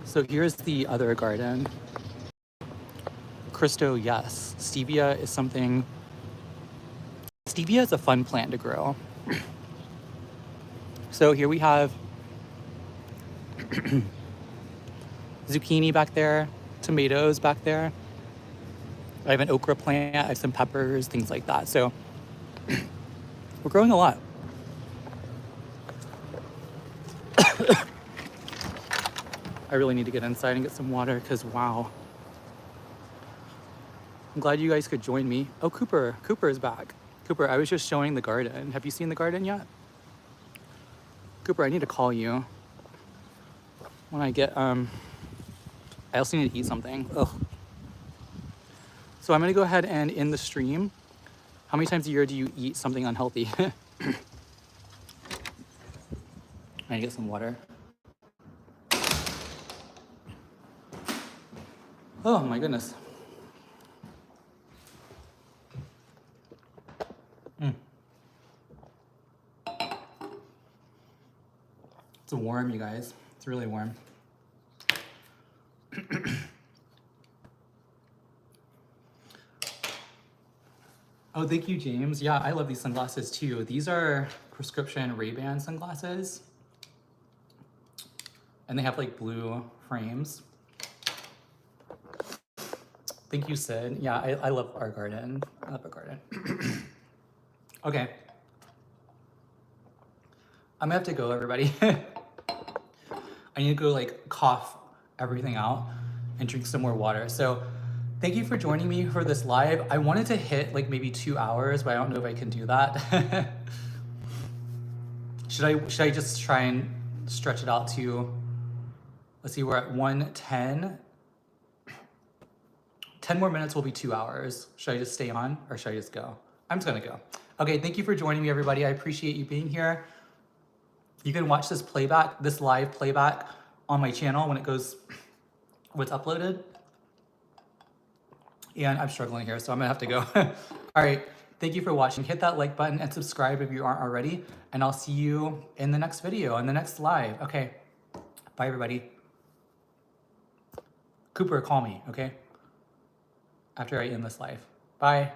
So here's the other garden. Christo, yes. Stevia is something. Stevia is a fun plant to grow. So here we have zucchini back there, tomatoes back there. I have an okra plant, I have some peppers, things like that. So we're growing a lot. I really need to get inside and get some water because wow. I'm glad you guys could join me. Oh, Cooper is back. Cooper, I was just showing the garden. Have you seen the garden yet? Cooper, I need to call you when I get, I also need to eat something. Ugh. So I'm gonna go ahead and end the stream. How many times a year do you eat something unhealthy? I need to get some water. Oh my goodness. It's warm, you guys. It's really warm. Oh, thank you, James. Yeah, I love these sunglasses too. These are prescription Ray-Ban sunglasses. And they have like blue frames. Thank you, Sid. Yeah, I love our garden. I love our garden. Okay. I'm gonna have to go, everybody. I need to go like cough everything out and drink some more water. So thank you for joining me for this live. I wanted to hit like maybe 2 hours, but I don't know if I can do that. Should I just try and stretch it out to Let's see, we're at 1:10. 10 more minutes will be 2 hours. Should I just stay on or should I just go? I'm just gonna go. Okay, thank you for joining me, everybody. I appreciate you being here. You can watch this playback, this live playback on my channel when it goes, when it's uploaded. And I'm struggling here, so I'm gonna have to go. All right, thank you for watching. Hit that like button and subscribe if you aren't already. And I'll see you in the next video, in the next live. Okay, bye everybody. Cooper, call me, okay? After I end this live. Bye.